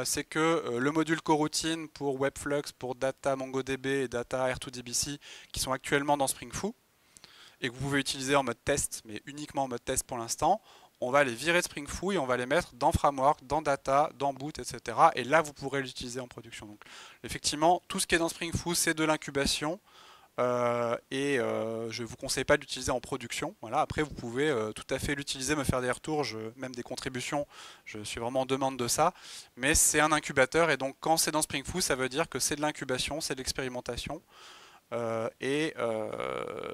c'est que le module coroutine pour Webflux, pour Data MongoDB et Data R2DBC, qui sont actuellement dans Spring Foo, et que vous pouvez utiliser en mode test, mais uniquement en mode test pour l'instant, on va les virer de Spring Foo et on va les mettre dans Framework, dans Data, dans Boot, etc. Et là, vous pourrez l'utiliser en production. Donc, effectivement, tout ce qui est dans Spring Foo, c'est de l'incubation. Je ne vous conseille pas d'utiliser en production. Voilà. Après, vous pouvez tout à fait l'utiliser, me faire des retours, même des contributions. Je suis vraiment en demande de ça. Mais c'est un incubateur et donc quand c'est dans Spring Foo, ça veut dire que c'est de l'incubation, c'est de l'expérimentation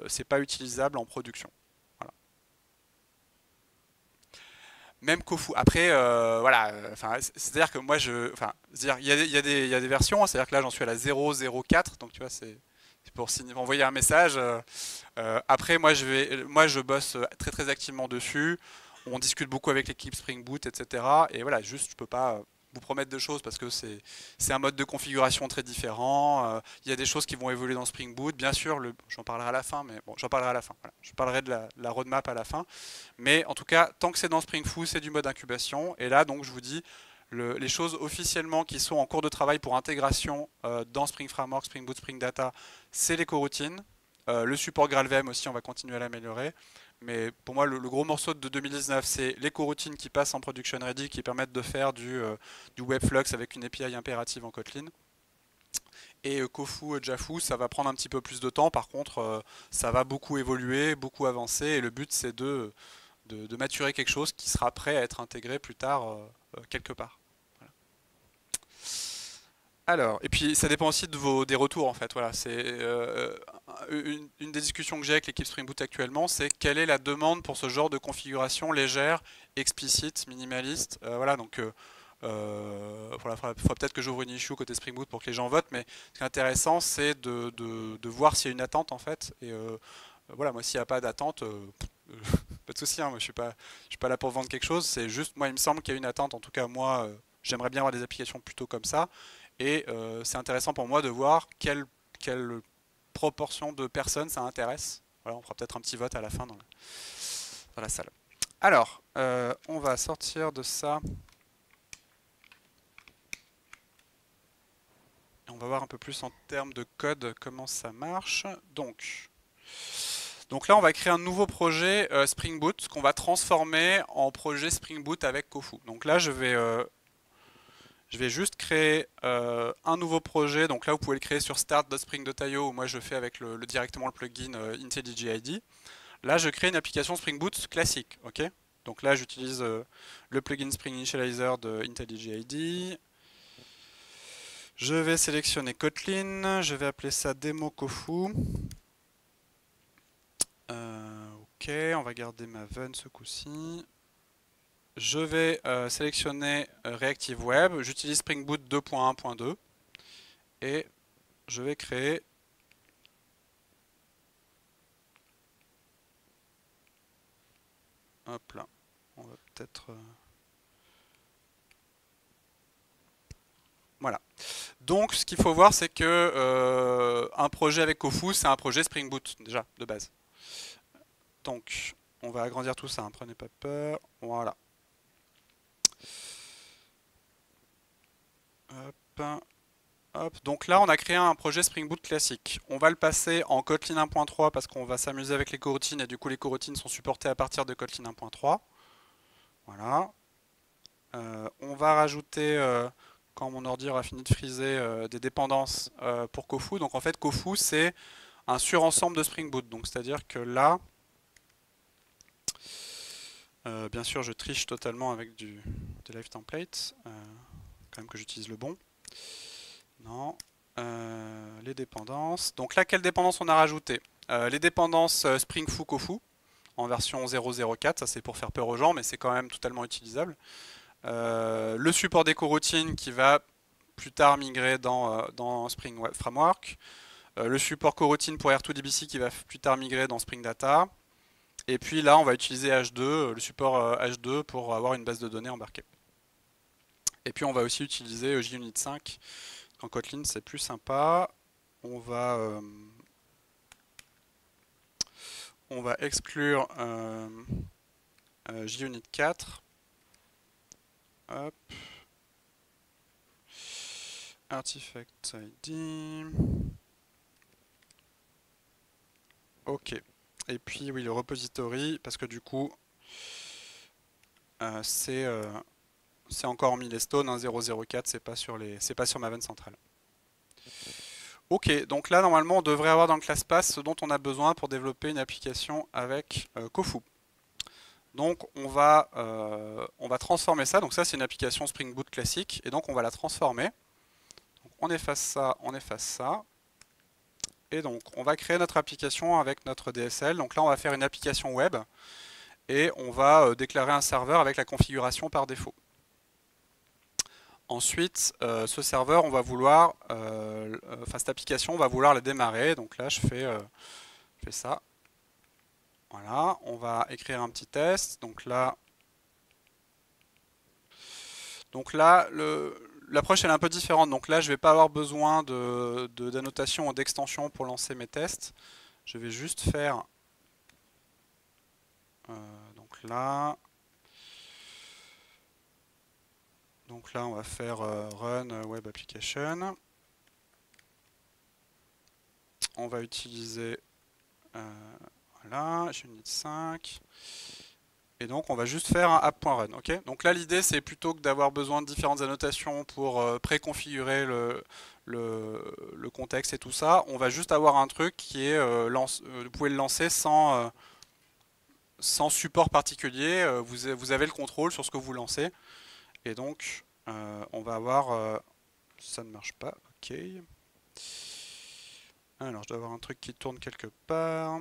c'est pas utilisable en production. Voilà. Même Kofu. Après, voilà, c'est-à-dire que moi, il y a des versions, hein, c'est-à-dire que là, j'en suis à la 0.04, donc tu vois, c'est pour envoyer un message. Après, moi, je bosse très très activement dessus. On discute beaucoup avec l'équipe Spring Boot, etc. Et voilà, juste, je peux pas vous promettre de choses parce que c'est un mode de configuration très différent. Il y a des choses qui vont évoluer dans Spring Boot. Bien sûr, j'en parlerai à la fin, mais bon, j'en parlerai à la fin. Voilà. Je parlerai de la roadmap à la fin. Mais en tout cas, tant que c'est dans Spring Foo, c'est du mode incubation. Et là, donc, je vous dis, les choses officiellement qui sont en cours de travail pour intégration dans Spring Framework, Spring Boot, Spring Data, c'est les coroutines. Le support GraalVM aussi, on va continuer à l'améliorer. Mais pour moi, le gros morceau de 2019, c'est les coroutines qui passent en production ready, qui permettent de faire du Webflux avec une API impérative en Kotlin. Et Kofu, Jafu, ça va prendre un petit peu plus de temps. Par contre, ça va beaucoup évoluer, beaucoup avancer. Et le but, c'est de maturer quelque chose qui sera prêt à être intégré plus tard quelque part. Voilà. Alors, et puis ça dépend aussi des retours en fait. Voilà, c'est une des discussions que j'ai avec l'équipe Spring Boot actuellement, c'est quelle est la demande pour ce genre de configuration légère, explicite, minimaliste. Voilà, donc voilà, faudra peut-être que j'ouvre une issue côté Spring Boot pour que les gens votent, mais ce qui est intéressant, c'est de voir s'il y a une attente en fait. Et voilà, moi s'il n'y a pas d'attente, pas de souci, hein, moi je suis pas là pour vendre quelque chose. C'est juste, moi il me semble qu'il y a une attente. En tout cas, moi, j'aimerais bien avoir des applications plutôt comme ça. Et c'est intéressant pour moi de voir quelle proportion de personnes ça intéresse. Voilà, on fera peut-être un petit vote à la fin dans la salle. Alors, on va sortir de ça. Et on va voir un peu plus en termes de code comment ça marche. Donc là, on va créer un nouveau projet Spring Boot qu'on va transformer en projet Spring Boot avec Kofu. Donc là, je vais juste créer un nouveau projet. Donc là, vous pouvez le créer sur start.spring.io où moi je fais avec directement le plugin IntelliJ IDE. Là, je crée une application Spring Boot classique. Ok. Donc là, j'utilise le plugin Spring Initializer de IntelliJ IDE. Je vais sélectionner Kotlin. Je vais appeler ça Demo Kofu. Ok, on va garder ma Vun ce coup-ci. Je vais sélectionner Reactive Web. J'utilise Spring Boot 2.1.2 et je vais créer hop là. On va peut-être voilà. Donc ce qu'il faut voir c'est que un projet avec Kofu c'est un projet Spring Boot déjà de base. Donc on va agrandir tout ça, hein, prenez pas peur. Voilà. Hop. Hop. Donc là, on a créé un projet Spring Boot classique. On va le passer en Kotlin 1.3 parce qu'on va s'amuser avec les coroutines et du coup les coroutines sont supportées à partir de Kotlin 1.3. Voilà. On va rajouter, quand mon ordi aura fini de friser, des dépendances pour Kofu. Donc en fait, Kofu, c'est un surensemble de Spring Boot. Donc c'est-à-dire que là, bien sûr, je triche totalement avec des live templates. Quand même que j'utilise le bon. Non. Les dépendances. Donc là, quelles dépendances on a rajouté? Les dépendances Spring Foo Kofu en version 0.04. Ça, c'est pour faire peur aux gens, mais c'est quand même totalement utilisable. Le support des coroutines qui va plus tard migrer dans Spring Web Framework. Le support coroutine pour R2DBC qui va plus tard migrer dans Spring Data. Et puis là, on va utiliser H2, le support H2 pour avoir une base de données embarquée. Et puis on va aussi utiliser JUnit 5. En Kotlin, c'est plus sympa. On va exclure JUnit 4. Hop. Artifact ID. Ok. Et puis oui, le repository, parce que du coup, c'est encore en Milestone, hein, 004, c'est pas sur Maven central. Ok, donc là normalement on devrait avoir dans le ClassPass ce dont on a besoin pour développer une application avec Kofu. Donc on va transformer ça, donc ça c'est une application Spring Boot classique, et donc on va la transformer. Donc on efface ça, et donc on va créer notre application avec notre DSL. Donc là on va faire une application web, et on va déclarer un serveur avec la configuration par défaut. Ensuite, ce serveur, on va vouloir, cette application, on va vouloir la démarrer. Donc là, je fais ça. Voilà, on va écrire un petit test. Donc là, l'approche elle est un peu différente. Donc là, je ne vais pas avoir besoin d'annotation ou d'extension pour lancer mes tests. Je vais juste faire donc là. Donc là, on va faire run web application. On va utiliser voilà, JUnit 5. Et donc on va juste faire un app.run. Okay, donc là l'idée c'est plutôt que d'avoir besoin de différentes annotations pour préconfigurer le contexte et tout ça, on va juste avoir un truc qui est, vous pouvez le lancer sans support particulier, vous avez le contrôle sur ce que vous lancez. Et donc on va avoir, ça ne marche pas, ok. Alors je dois avoir un truc qui tourne quelque part.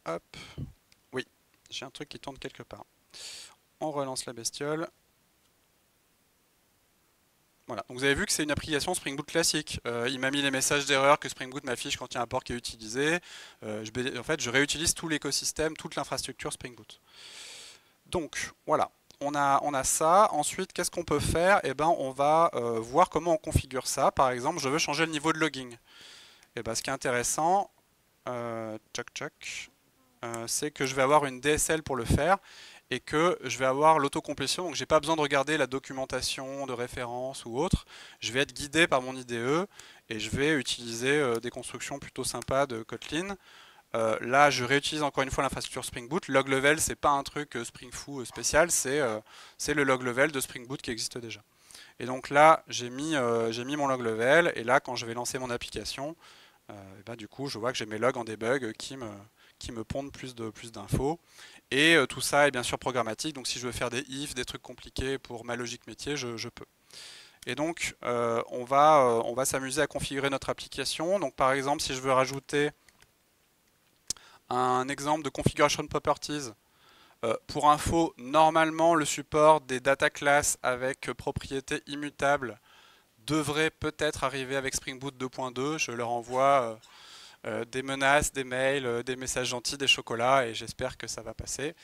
Hop, oui, j'ai un truc qui tourne quelque part. On relance la bestiole. Voilà, donc vous avez vu que c'est une application Spring Boot classique. Il m'a mis les messages d'erreur que Spring Boot m'affiche quand il y a un port qui est utilisé. En fait, je réutilise tout l'écosystème, toute l'infrastructure Spring Boot. Donc, voilà, on a ça. Ensuite, qu'est-ce qu'on peut faire? Eh ben, on va voir comment on configure ça. Par exemple, je veux changer le niveau de logging. Et ben, ce qui est intéressant, c'est que je vais avoir une DSL pour le faire et que je vais avoir l'autocomplétion, donc j'ai pas besoin de regarder la documentation de référence ou autre. Je vais être guidé par mon IDE et je vais utiliser des constructions plutôt sympas de Kotlin. Là, je réutilise encore une fois l'infrastructure Spring Boot. Log level, c'est pas un truc Spring Foo spécial, c'est le log level de Spring Boot qui existe déjà. Et donc là, j'ai mis mon log level, et là, quand je vais lancer mon application, et ben, du coup, je vois que j'ai mes logs en debug qui me pondent plus d'infos. Et tout ça est bien sûr programmatique, donc si je veux faire des ifs, des trucs compliqués pour ma logique métier, je peux. Et donc, on va s'amuser à configurer notre application. Donc par exemple, si je veux rajouter un exemple de configuration properties, pour info, normalement le support des data classes avec propriétés immutables devrait peut-être arriver avec Spring Boot 2.2. Je leur envoie des menaces, des mails, des messages gentils, des chocolats, et j'espère que ça va passer.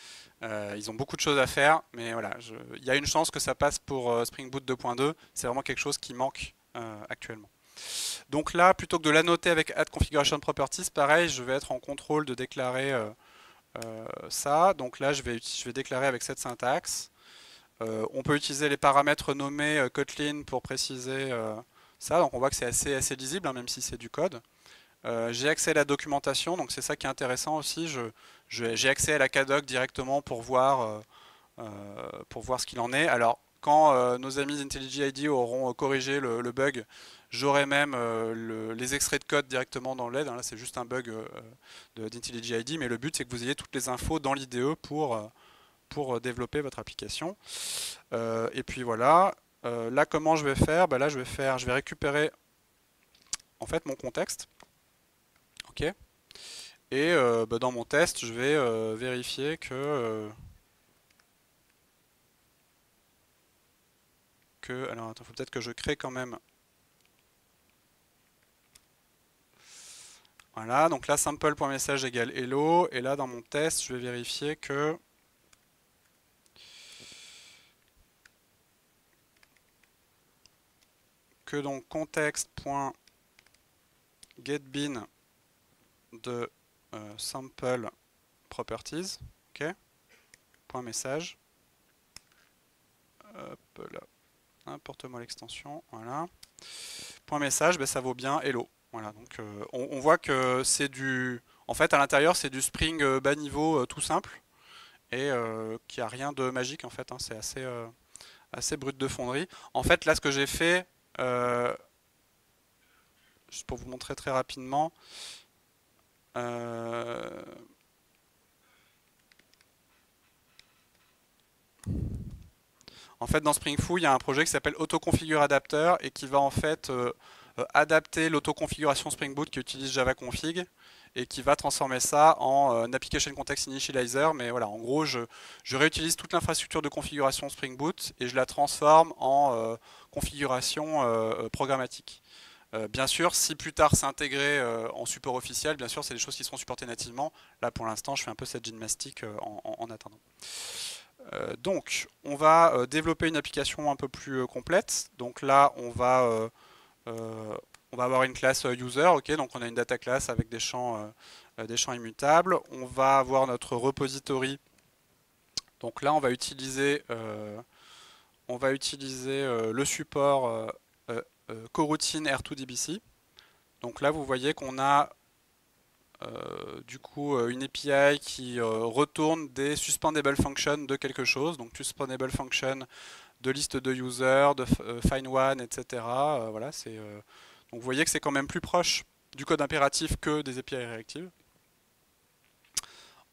Ils ont beaucoup de choses à faire, mais voilà, il y a une chance que ça passe pour Spring Boot 2.2. C'est vraiment quelque chose qui manque actuellement. Donc là, plutôt que de l'annoter avec Add Configuration Properties, pareil, je vais être en contrôle de déclarer ça. Donc là, je vais déclarer avec cette syntaxe. On peut utiliser les paramètres nommés Kotlin pour préciser ça. Donc on voit que c'est assez lisible, hein, même si c'est du code. J'ai accès à la documentation, donc c'est ça qui est intéressant aussi. J'ai accès à la KDoc directement pour voir ce qu'il en est. Alors, quand nos amis d'IntelliJ IDEA auront corrigé le bug, j'aurai même les extraits de code directement dans l'aide. Là, c'est juste un bug d'IntelliJ IDEA, mais le but, c'est que vous ayez toutes les infos dans l'IDE pour développer votre application. Et puis voilà. Là, comment je vais faire? Là, je vais récupérer en fait mon contexte. Ok. Et dans mon test, je vais vérifier alors, il faut peut-être que je crée quand même. Voilà, donc là sample.message égale hello, et là dans mon test, je vais vérifier que donc context.getBean de sample properties, ok, point message, hop là, importe-moi l'extension, voilà, point message, ben, ça vaut bien hello. Voilà, donc on voit que c'est du, en fait à l'intérieur c'est du Spring bas niveau tout simple et qui a rien de magique en fait, hein, c'est assez brut de fonderie. En fait là ce que j'ai fait, euh, juste pour vous montrer très rapidement, euh, en fait, dans Spring Foo, il y a un projet qui s'appelle Autoconfigure Adapter et qui va en fait adapter l'autoconfiguration Spring Boot qui utilise Java Config et qui va transformer ça en Application Context Initializer. Mais voilà, en gros, je réutilise toute l'infrastructure de configuration Spring Boot et je la transforme en configuration programmatique. Bien sûr, si plus tard c'est intégré en support officiel, bien sûr, c'est des choses qui seront supportées nativement. Là, pour l'instant, je fais un peu cette gymnastique en attendant. Donc, on va développer une application un peu plus complète. Donc là, on va avoir une classe user, ok, donc on a une data class avec des champs immutables. On va avoir notre repository. Donc là, on va utiliser le support coroutine R2DBC. Donc là, vous voyez qu'on a du coup une API qui retourne des suspendable functions de quelque chose. Donc suspendable function de liste de users, de find one, etc. Voilà, donc vous voyez que c'est quand même plus proche du code impératif que des API réactives.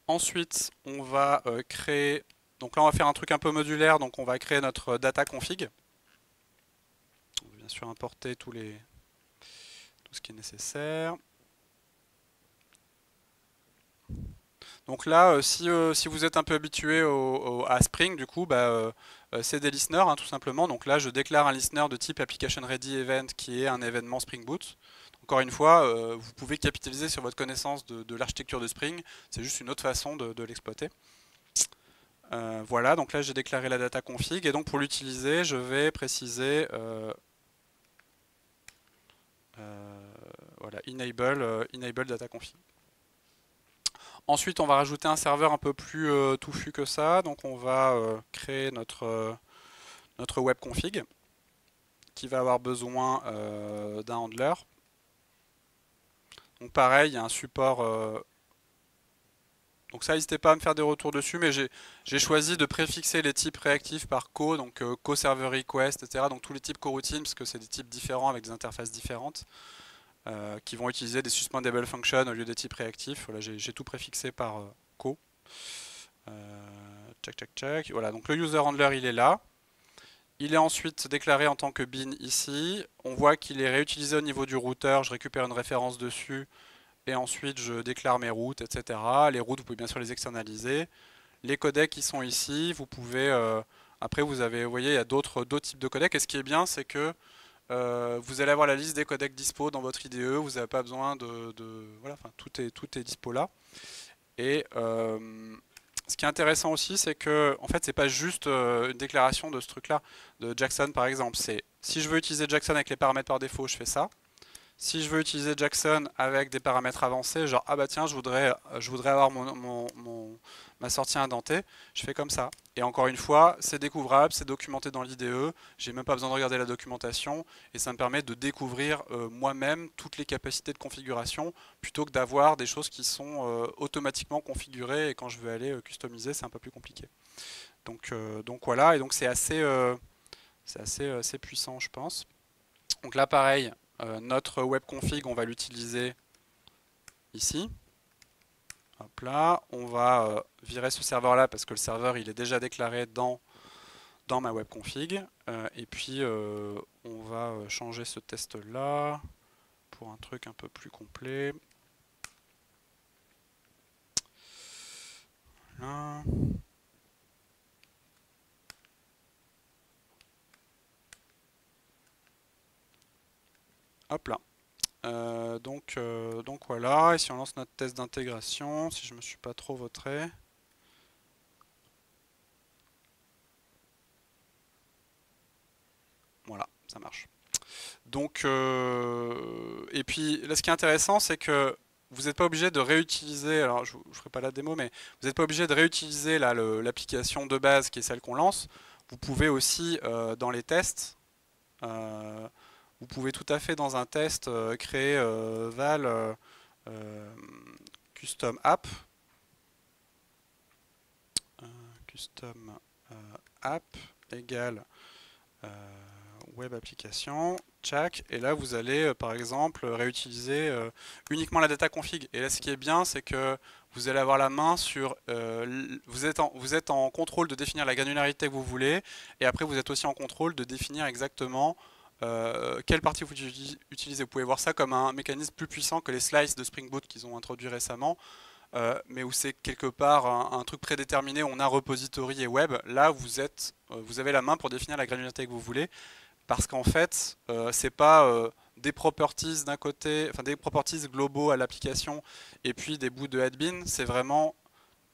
Ensuite, on va créer, donc là on va faire un truc un peu modulaire, donc on va créer notre data config. On va bien sûr importer tout ce qui est nécessaire. Donc là, si vous êtes un peu habitué à Spring, du coup, c'est des listeners, hein, tout simplement. Donc là, je déclare un listener de type Application Ready Event qui est un événement Spring Boot. Encore une fois, vous pouvez capitaliser sur votre connaissance de l'architecture de Spring. C'est juste une autre façon de l'exploiter. Voilà, donc là j'ai déclaré la data config et donc pour l'utiliser, je vais préciser voilà, enable data config. Ensuite, on va rajouter un serveur un peu plus touffu que ça. Donc, on va créer notre web config qui va avoir besoin d'un handler. Donc, pareil, il y a un support. Donc, ça, n'hésitez pas à me faire des retours dessus, mais j'ai choisi de préfixer les types réactifs par co, donc co server request, etc. Donc, tous les types coroutines, parce que c'est des types différents avec des interfaces différentes. Qui vont utiliser des suspendable functions au lieu des types réactifs. Voilà, j'ai tout préfixé par co. Check, check, check. Voilà, donc le user handler il est là. Il est ensuite déclaré en tant que bin ici. On voit qu'il est réutilisé au niveau du routeur. Je récupère une référence dessus et ensuite je déclare mes routes, etc. Les routes, vous pouvez bien sûr les externaliser. Les codecs qui sont ici, vous pouvez. Après, vous voyez, il y a d'autres types de codecs. Et ce qui est bien, c'est que vous allez avoir la liste des codecs dispo dans votre IDE. Vous n'avez pas besoin voilà, enfin, tout est dispo là. Et ce qui est intéressant aussi, c'est que en fait, c'est pas juste une déclaration de ce truc-là, de Jackson par exemple. C'est si je veux utiliser Jackson avec les paramètres par défaut, je fais ça. Si je veux utiliser Jackson avec des paramètres avancés, genre ah bah tiens, je voudrais avoir ma sortie indentée, je fais comme ça. Et encore une fois, c'est découvrable, c'est documenté dans l'IDE, j'ai même pas besoin de regarder la documentation et ça me permet de découvrir moi-même toutes les capacités de configuration plutôt que d'avoir des choses qui sont automatiquement configurées et quand je veux aller customiser, c'est un peu plus compliqué. Donc voilà, et donc c'est assez puissant, je pense. Donc là, pareil, notre web config, on va l'utiliser ici. Hop là, on va virer ce serveur-là parce que le serveur il est déjà déclaré dans ma web config. Et puis on va changer ce test-là pour un truc un peu plus complet. Voilà. Hop là. Donc voilà, et si on lance notre test d'intégration, si je me suis pas trop vautré. Voilà, ça marche. Donc, et puis là, ce qui est intéressant, c'est que vous n'êtes pas obligé de réutiliser, alors je ne ferai pas la démo, mais vous n'êtes pas obligé de réutiliser l'application de base qui est celle qu'on lance. Vous pouvez aussi, dans les tests, euh, vous pouvez tout à fait dans un test créer val euh, custom app, euh, custom app égale euh, web application, tchac, et là vous allez par exemple réutiliser uniquement la data config. Et là ce qui est bien, c'est que vous allez avoir la main sur, vous êtes en contrôle de définir la granularité que vous voulez, et après vous êtes aussi en contrôle de définir exactement quelle partie vous utilisez. Vous pouvez voir ça comme un mécanisme plus puissant que les slices de Spring Boot qu'ils ont introduit récemment, mais où c'est quelque part un truc prédéterminé, on a repository et web. Là vous avez la main pour définir la granularité que vous voulez, parce qu'en fait, c'est pas des properties d'un côté, enfin des properties globaux à l'application et puis des bouts de admin, c'est vraiment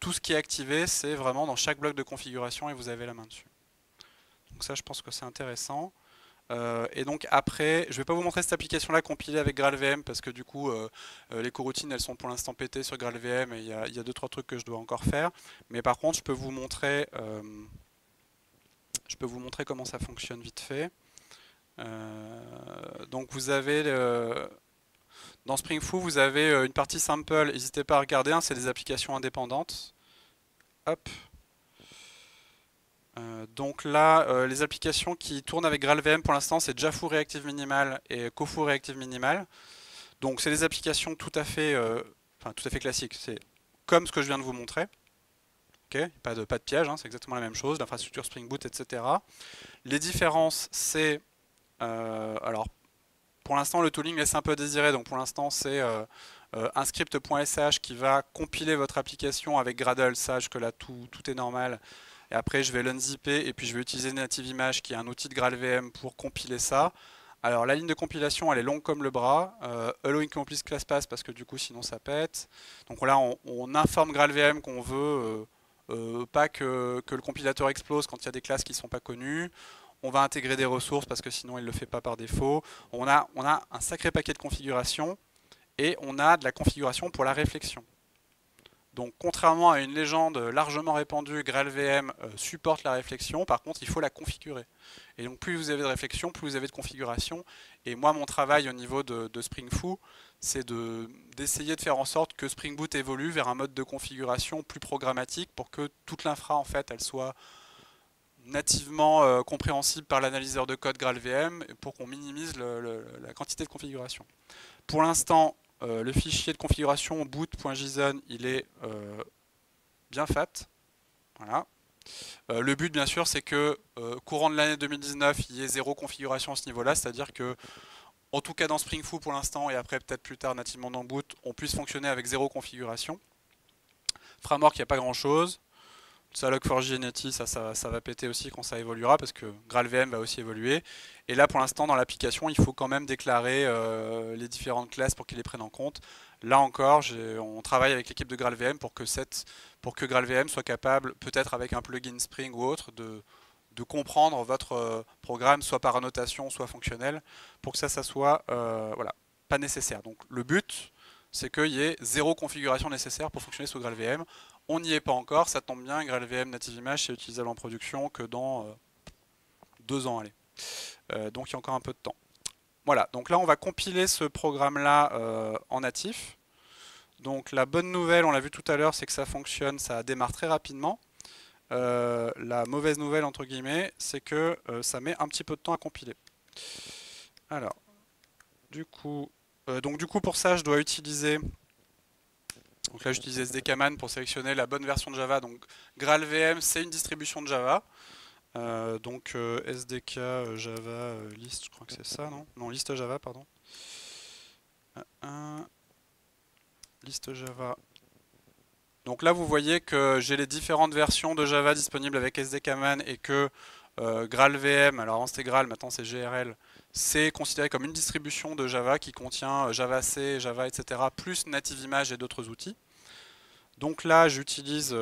tout ce qui est activé, c'est vraiment dans chaque bloc de configuration et vous avez la main dessus. Donc ça, je pense que c'est intéressant. Et donc après, je vais pas vous montrer cette application-là compilée avec GraalVM parce que du coup, les coroutines, elles sont pour l'instant pétées sur GraalVM et il y a 2-3 trucs que je dois encore faire. Mais par contre, je peux vous montrer comment ça fonctionne vite fait. Donc vous avez dans Spring Foo, vous avez une partie sample, n'hésitez pas à regarder, hein, c'est des applications indépendantes. Hop. Donc là, les applications qui tournent avec GraalVM pour l'instant, c'est Jafoo Reactive Minimal et Kofoo Reactive Minimal. Donc c'est des applications tout à fait classiques. C'est comme ce que je viens de vous montrer. Okay, pas de piège, hein, c'est exactement la même chose, l'infrastructure Spring Boot, etc. Les différences, c'est alors pour l'instant, le tooling laisse un peu à désirer. Donc pour l'instant, c'est un script.sh qui va compiler votre application avec Gradle. Sache que là, tout est normal. Et après, je vais l'unzipper et puis je vais utiliser Native Image qui est un outil de GraalVM pour compiler ça. Alors la ligne de compilation, elle est longue comme le bras. Allow incomplete class pass parce que du coup, sinon ça pète. Donc là, on informe GraalVM qu'on veut pas que le compilateur explose quand il y a des classes qui ne sont pas connues. On va intégrer des ressources parce que sinon il ne le fait pas par défaut. On a un sacré paquet de configurations et on a de la configuration pour la réflexion. Donc contrairement à une légende largement répandue, GraalVM supporte la réflexion, par contre il faut la configurer. Et donc plus vous avez de réflexion, plus vous avez de configuration. Et moi mon travail au niveau de Spring Foo, c'est d'essayer de faire en sorte que Spring Boot évolue vers un mode de configuration plus programmatique pour que toute l'infra en fait elle soit nativement compréhensible par l'analyseur de code GraalVM pour qu'on minimise la quantité de configuration. Pour l'instant, le fichier de configuration boot.json il est bien fat. Voilà. Le but bien sûr c'est que courant de l'année 2019 il y ait zéro configuration à ce niveau là, c'est-à-dire que en tout cas dans Spring Foo pour l'instant et après peut-être plus tard nativement dans Boot on puisse fonctionner avec zéro configuration. Framework il n'y a pas grand chose. Ça, Log4j et Netty, ça va péter aussi quand ça évoluera parce que GraalVM va aussi évoluer. Et là, pour l'instant, dans l'application, il faut quand même déclarer les différentes classes pour qu'ils les prennent en compte. Là encore, on travaille avec l'équipe de GraalVM pour que GraalVM soit capable, peut-être avec un plugin Spring ou autre, de comprendre votre programme, soit par annotation, soit fonctionnel, pour que ça soit voilà, pas nécessaire. Donc le but, c'est qu'il y ait zéro configuration nécessaire pour fonctionner sous GraalVM. On n'y est pas encore, ça tombe bien, GraalVM Native Image c'est utilisable en production que dans 2 ans. Allez. Donc il y a encore un peu de temps. Voilà, donc là on va compiler ce programme-là en natif. Donc la bonne nouvelle, on l'a vu tout à l'heure, c'est que ça fonctionne, ça démarre très rapidement. La mauvaise nouvelle, entre guillemets, c'est que ça met un petit peu de temps à compiler. Alors, du coup pour ça, je dois utiliser... Donc là, j'utilise SDKman pour sélectionner la bonne version de Java. Donc GraalVM, c'est une distribution de Java. SDK Java list, je crois que c'est ça, non? Non, liste Java, pardon. Liste Java. Donc là, vous voyez que j'ai les différentes versions de Java disponibles avec SDKman et que GraalVM, alors avant c'était Graal, maintenant c'est GRL, c'est considéré comme une distribution de Java qui contient Java C, Java, etc., plus Native Image et d'autres outils. Donc là, j'utilise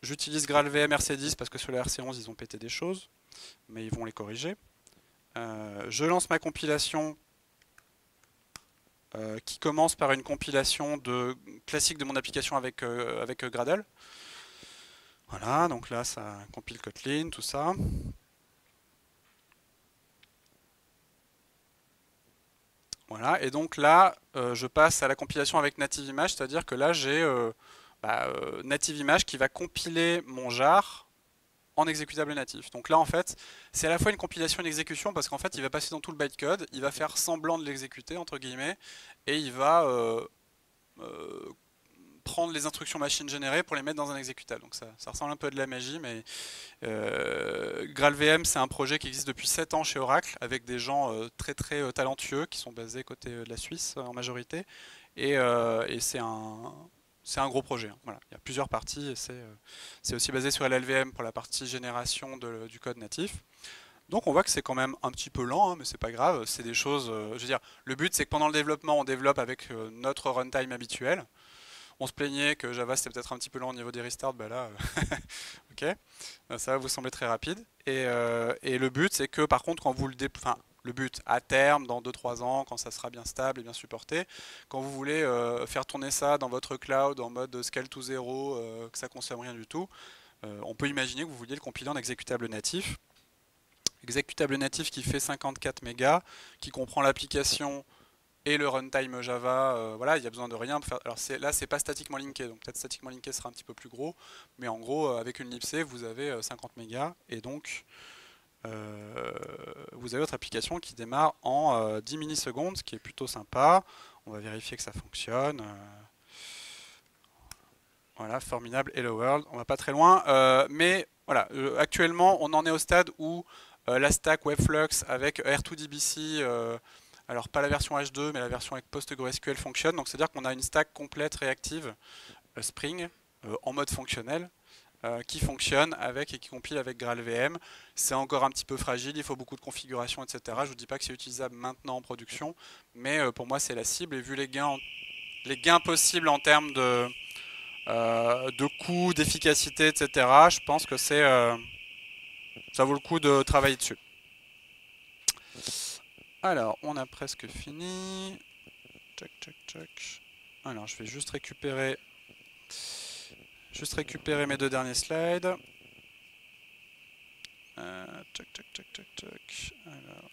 GraalVM RC10 parce que sur la RC11, ils ont pété des choses, mais ils vont les corriger. Je lance ma compilation qui commence par une compilation classique de mon application avec Gradle. Voilà, donc là, ça compile Kotlin, tout ça. Voilà, et donc là, je passe à la compilation avec Native Image, c'est-à-dire que là, j'ai Native Image qui va compiler mon jar en exécutable natif. Donc là, en fait, c'est à la fois une compilation et une exécution, parce qu'en fait, il va passer dans tout le bytecode, il va faire semblant de l'exécuter, entre guillemets, et il va euh, prendre les instructions machine générées pour les mettre dans un exécutable. Donc ça ressemble un peu à de la magie, mais GraalVM, c'est un projet qui existe depuis 7 ans chez Oracle, avec des gens très très talentueux, qui sont basés côté de la Suisse en majorité, et c'est un gros projet, hein. Voilà. Il y a plusieurs parties, et c'est aussi basé sur LLVM pour la partie génération du code natif. Donc on voit que c'est quand même un petit peu lent, hein, mais c'est pas grave, c'est des choses, je veux dire, le but c'est que pendant le développement, on développe avec notre runtime habituel. On se plaignait que Java c'était peut-être un petit peu lent au niveau des restarts, bah là, ok, ça va vous sembler très rapide. Et le but c'est que par contre quand vous enfin, le but à terme, dans 2-3 ans, quand ça sera bien stable et bien supporté, quand vous voulez faire tourner ça dans votre cloud en mode scale to zero, que ça consomme rien du tout, on peut imaginer que vous vouliez le compiler en exécutable natif. Exécutable natif qui fait 54 mégas, qui comprend l'application et le runtime Java, voilà, il n'y a besoin de rien. Alors là, c'est pas statiquement linké, donc peut-être statiquement linké sera un petit peu plus gros, mais en gros, avec une libc, vous avez 50 mégas, et donc vous avez votre application qui démarre en 10 millisecondes, ce qui est plutôt sympa. On va vérifier que ça fonctionne. Voilà, formidable, hello world, on va pas très loin, mais voilà, actuellement, on en est au stade où la stack Webflux avec R2DBC, alors pas la version H2, mais la version avec PostgreSQL fonctionne. Donc c'est-à-dire qu'on a une stack complète réactive Spring en mode fonctionnel qui fonctionne avec et qui compile avec GraalVM. C'est encore un petit peu fragile, il faut beaucoup de configuration, etc. Je vous dis pas que c'est utilisable maintenant en production, mais pour moi c'est la cible, et vu les gains possibles en termes de coût, d'efficacité, etc., je pense que ça vaut le coup de travailler dessus. Alors, on a presque fini. Tchac, tchac, tchac. Alors, je vais juste récupérer mes 2 derniers slides. Tchac, tchac, tchac, tchac, tchac. Alors.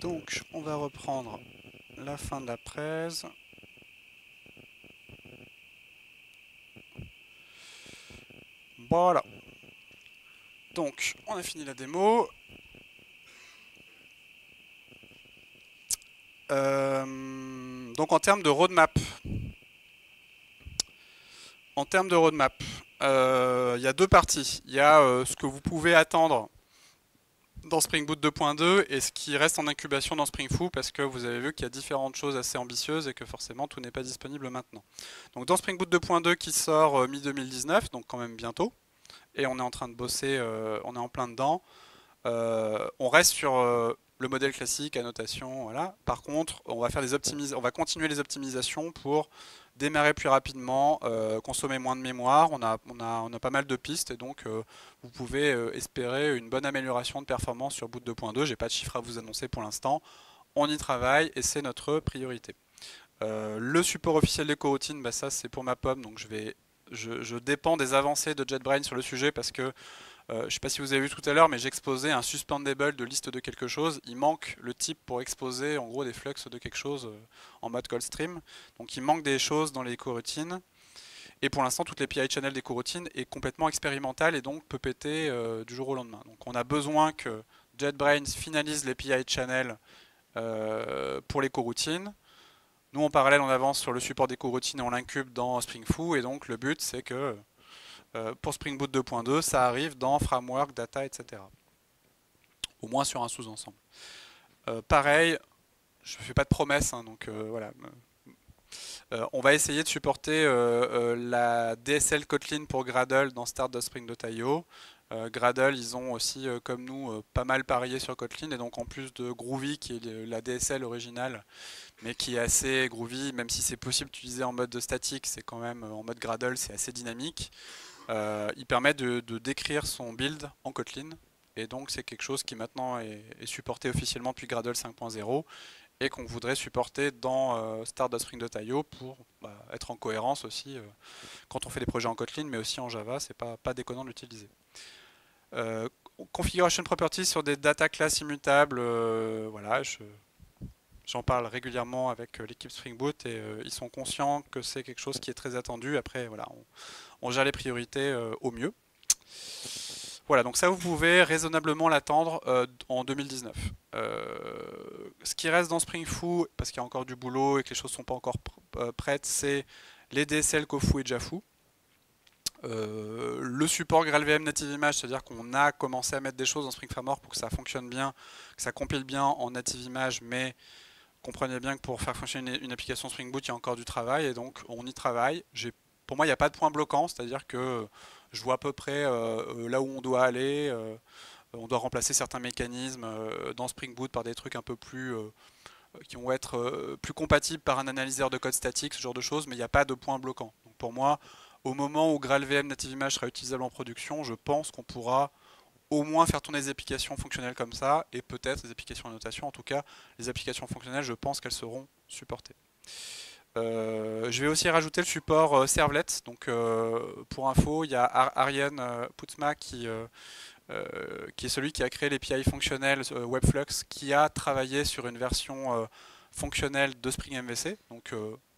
Donc, on va reprendre la fin de la presse. Voilà. Donc, on a fini la démo. Donc, en termes de roadmap, il y a 2 parties. Il y a ce que vous pouvez attendre dans Spring Boot 2.2 et ce qui reste en incubation dans Spring Foo, parce que vous avez vu qu'il y a différentes choses assez ambitieuses et que forcément tout n'est pas disponible maintenant. Donc dans Spring Boot 2.2 qui sort mi-2019, donc quand même bientôt, et on est en train de bosser, on est en plein dedans, on reste sur le modèle classique, annotation, voilà. Par contre, on va continuer les optimisations pour démarrer plus rapidement, consommer moins de mémoire. On a pas mal de pistes, et donc vous pouvez espérer une bonne amélioration de performance sur Boot 2.2. J'ai pas de chiffres à vous annoncer pour l'instant. On y travaille et c'est notre priorité. Le support officiel des coroutines, bah ça c'est pour ma pomme, donc je dépends des avancées de JetBrains sur le sujet, parce que je ne sais pas si vous avez vu tout à l'heure, mais j'exposais un suspendable de liste de quelque chose. Il manque le type pour exposer en gros des flux de quelque chose en mode call stream. Donc il manque des choses dans les coroutines. Et pour l'instant, toutes les PI channel des coroutines est complètement expérimentale et donc peut péter du jour au lendemain. Donc on a besoin que JetBrains finalise les PI channel pour les coroutines. Nous en parallèle, on avance sur le support des coroutines et on l'incube dans Spring Foo. Et donc le but, c'est que pour Spring Boot 2.2, ça arrive dans Framework, Data, etc. Au moins sur un sous-ensemble. Pareil, je ne fais pas de promesses, hein, donc voilà. On va essayer de supporter la DSL Kotlin pour Gradle dans start.spring.io. Gradle, ils ont aussi, comme nous, pas mal parié sur Kotlin, et donc en plus de Groovy, qui est la DSL originale, mais qui est assez Groovy, même si c'est possible d'utiliser en mode statique, c'est quand même en mode Gradle, c'est assez dynamique. Il permet de décrire son build en Kotlin, et donc c'est quelque chose qui maintenant est supporté officiellement depuis Gradle 5.0 et qu'on voudrait supporter dans start.spring.io pour être en cohérence aussi quand on fait des projets en Kotlin, mais aussi en Java, c'est pas déconnant de l'utiliser. Euh, Configuration properties sur des data classes immutables, voilà, j'en parle régulièrement avec l'équipe Spring Boot et ils sont conscients que c'est quelque chose qui est très attendu. Après, voilà, on gère les priorités au mieux. Voilà, donc ça vous pouvez raisonnablement l'attendre en 2019. Ce qui reste dans Spring Foo, parce qu'il y a encore du boulot et que les choses ne sont pas encore prêtes, c'est les DSL Kofu et Jafu. Le support GraalVM Native Image, c'est-à-dire qu'on a commencé à mettre des choses dans Spring Framework pour que ça fonctionne bien, que ça compile bien en Native Image, mais comprenez bien que pour faire fonctionner une application Spring Boot, il y a encore du travail, et donc on y travaille. Pour moi, il n'y a pas de point bloquant, c'est-à-dire que je vois à peu près là où on doit aller. On doit remplacer certains mécanismes dans Spring Boot par des trucs un peu plus qui vont être plus compatibles par un analyseur de code statique, ce genre de choses, mais il n'y a pas de point bloquant. Donc pour moi, au moment où GraalVM Native Image sera utilisable en production, je pense qu'on pourra au moins faire tourner des applications fonctionnelles comme ça, et peut-être des applications à notation. En tout cas, les applications fonctionnelles, je pense qu'elles seront supportées. Je vais aussi rajouter le support servlet. Donc, pour info, il y a Arjen Poutsma qui est celui qui a créé l'API fonctionnelle Webflux, qui a travaillé sur une version fonctionnelle de Spring MVC. Donc,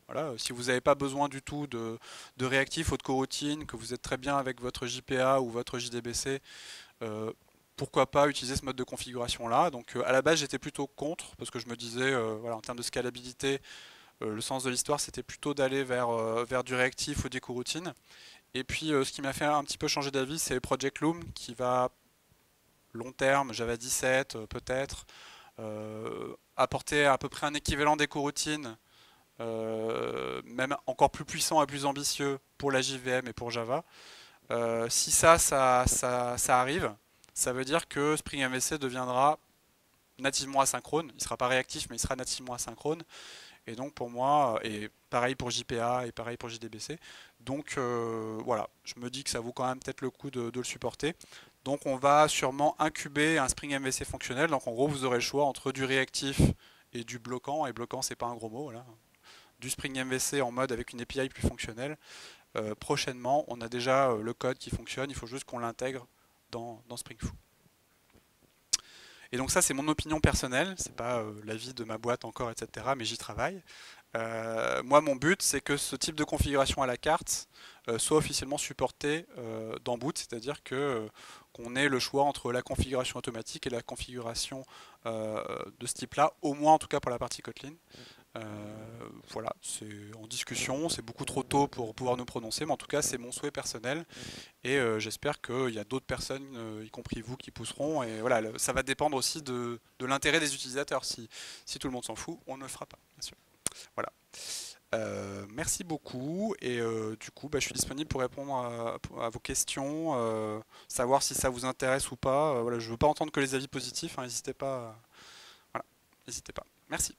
voilà, si vous n'avez pas besoin du tout de réactif ou de coroutine, que vous êtes très bien avec votre JPA ou votre JDBC, pourquoi pas utiliser ce mode de configuration là. Donc à la base j'étais plutôt contre parce que je me disais voilà, en termes de scalabilité le sens de l'histoire c'était plutôt d'aller vers du réactif ou des coroutines. Et puis ce qui m'a fait un petit peu changer d'avis c'est Project Loom qui va long terme, Java 17 peut-être, apporter à peu près un équivalent des coroutines, même encore plus puissant et plus ambitieux pour la JVM et pour Java. Si ça arrive, ça veut dire que Spring MVC deviendra nativement asynchrone. Il ne sera pas réactif, mais il sera nativement asynchrone. Et donc pour moi, et pareil pour JPA et pareil pour JDBC. Donc voilà, je me dis que ça vaut quand même peut-être le coup de le supporter. Donc on va sûrement incuber un Spring MVC fonctionnel. Donc en gros, vous aurez le choix entre du réactif et du bloquant. Et bloquant, c'est pas un gros mot, voilà. Du Spring MVC en mode avec une API plus fonctionnelle. Prochainement, on a déjà le code qui fonctionne, il faut juste qu'on l'intègre dans Spring Foo. Et donc ça c'est mon opinion personnelle, c'est pas l'avis de ma boîte encore, etc. Mais j'y travaille. Moi mon but c'est que ce type de configuration à la carte soit officiellement supporté dans Boot, c'est-à-dire que qu'on ait le choix entre la configuration automatique et la configuration de ce type-là, au moins en tout cas pour la partie Kotlin. Voilà, c'est en discussion, c'est beaucoup trop tôt pour pouvoir nous prononcer, mais en tout cas c'est mon souhait personnel et j'espère qu'il y a d'autres personnes, y compris vous, qui pousseront. Et voilà, ça va dépendre aussi de l'intérêt des utilisateurs. Si tout le monde s'en fout, on ne le fera pas, bien sûr. Voilà. Merci beaucoup et du coup je suis disponible pour répondre à vos questions, savoir si ça vous intéresse ou pas. Voilà, je ne veux pas entendre que les avis positifs, hein, n'hésitez pas. Voilà, n'hésitez pas. Merci.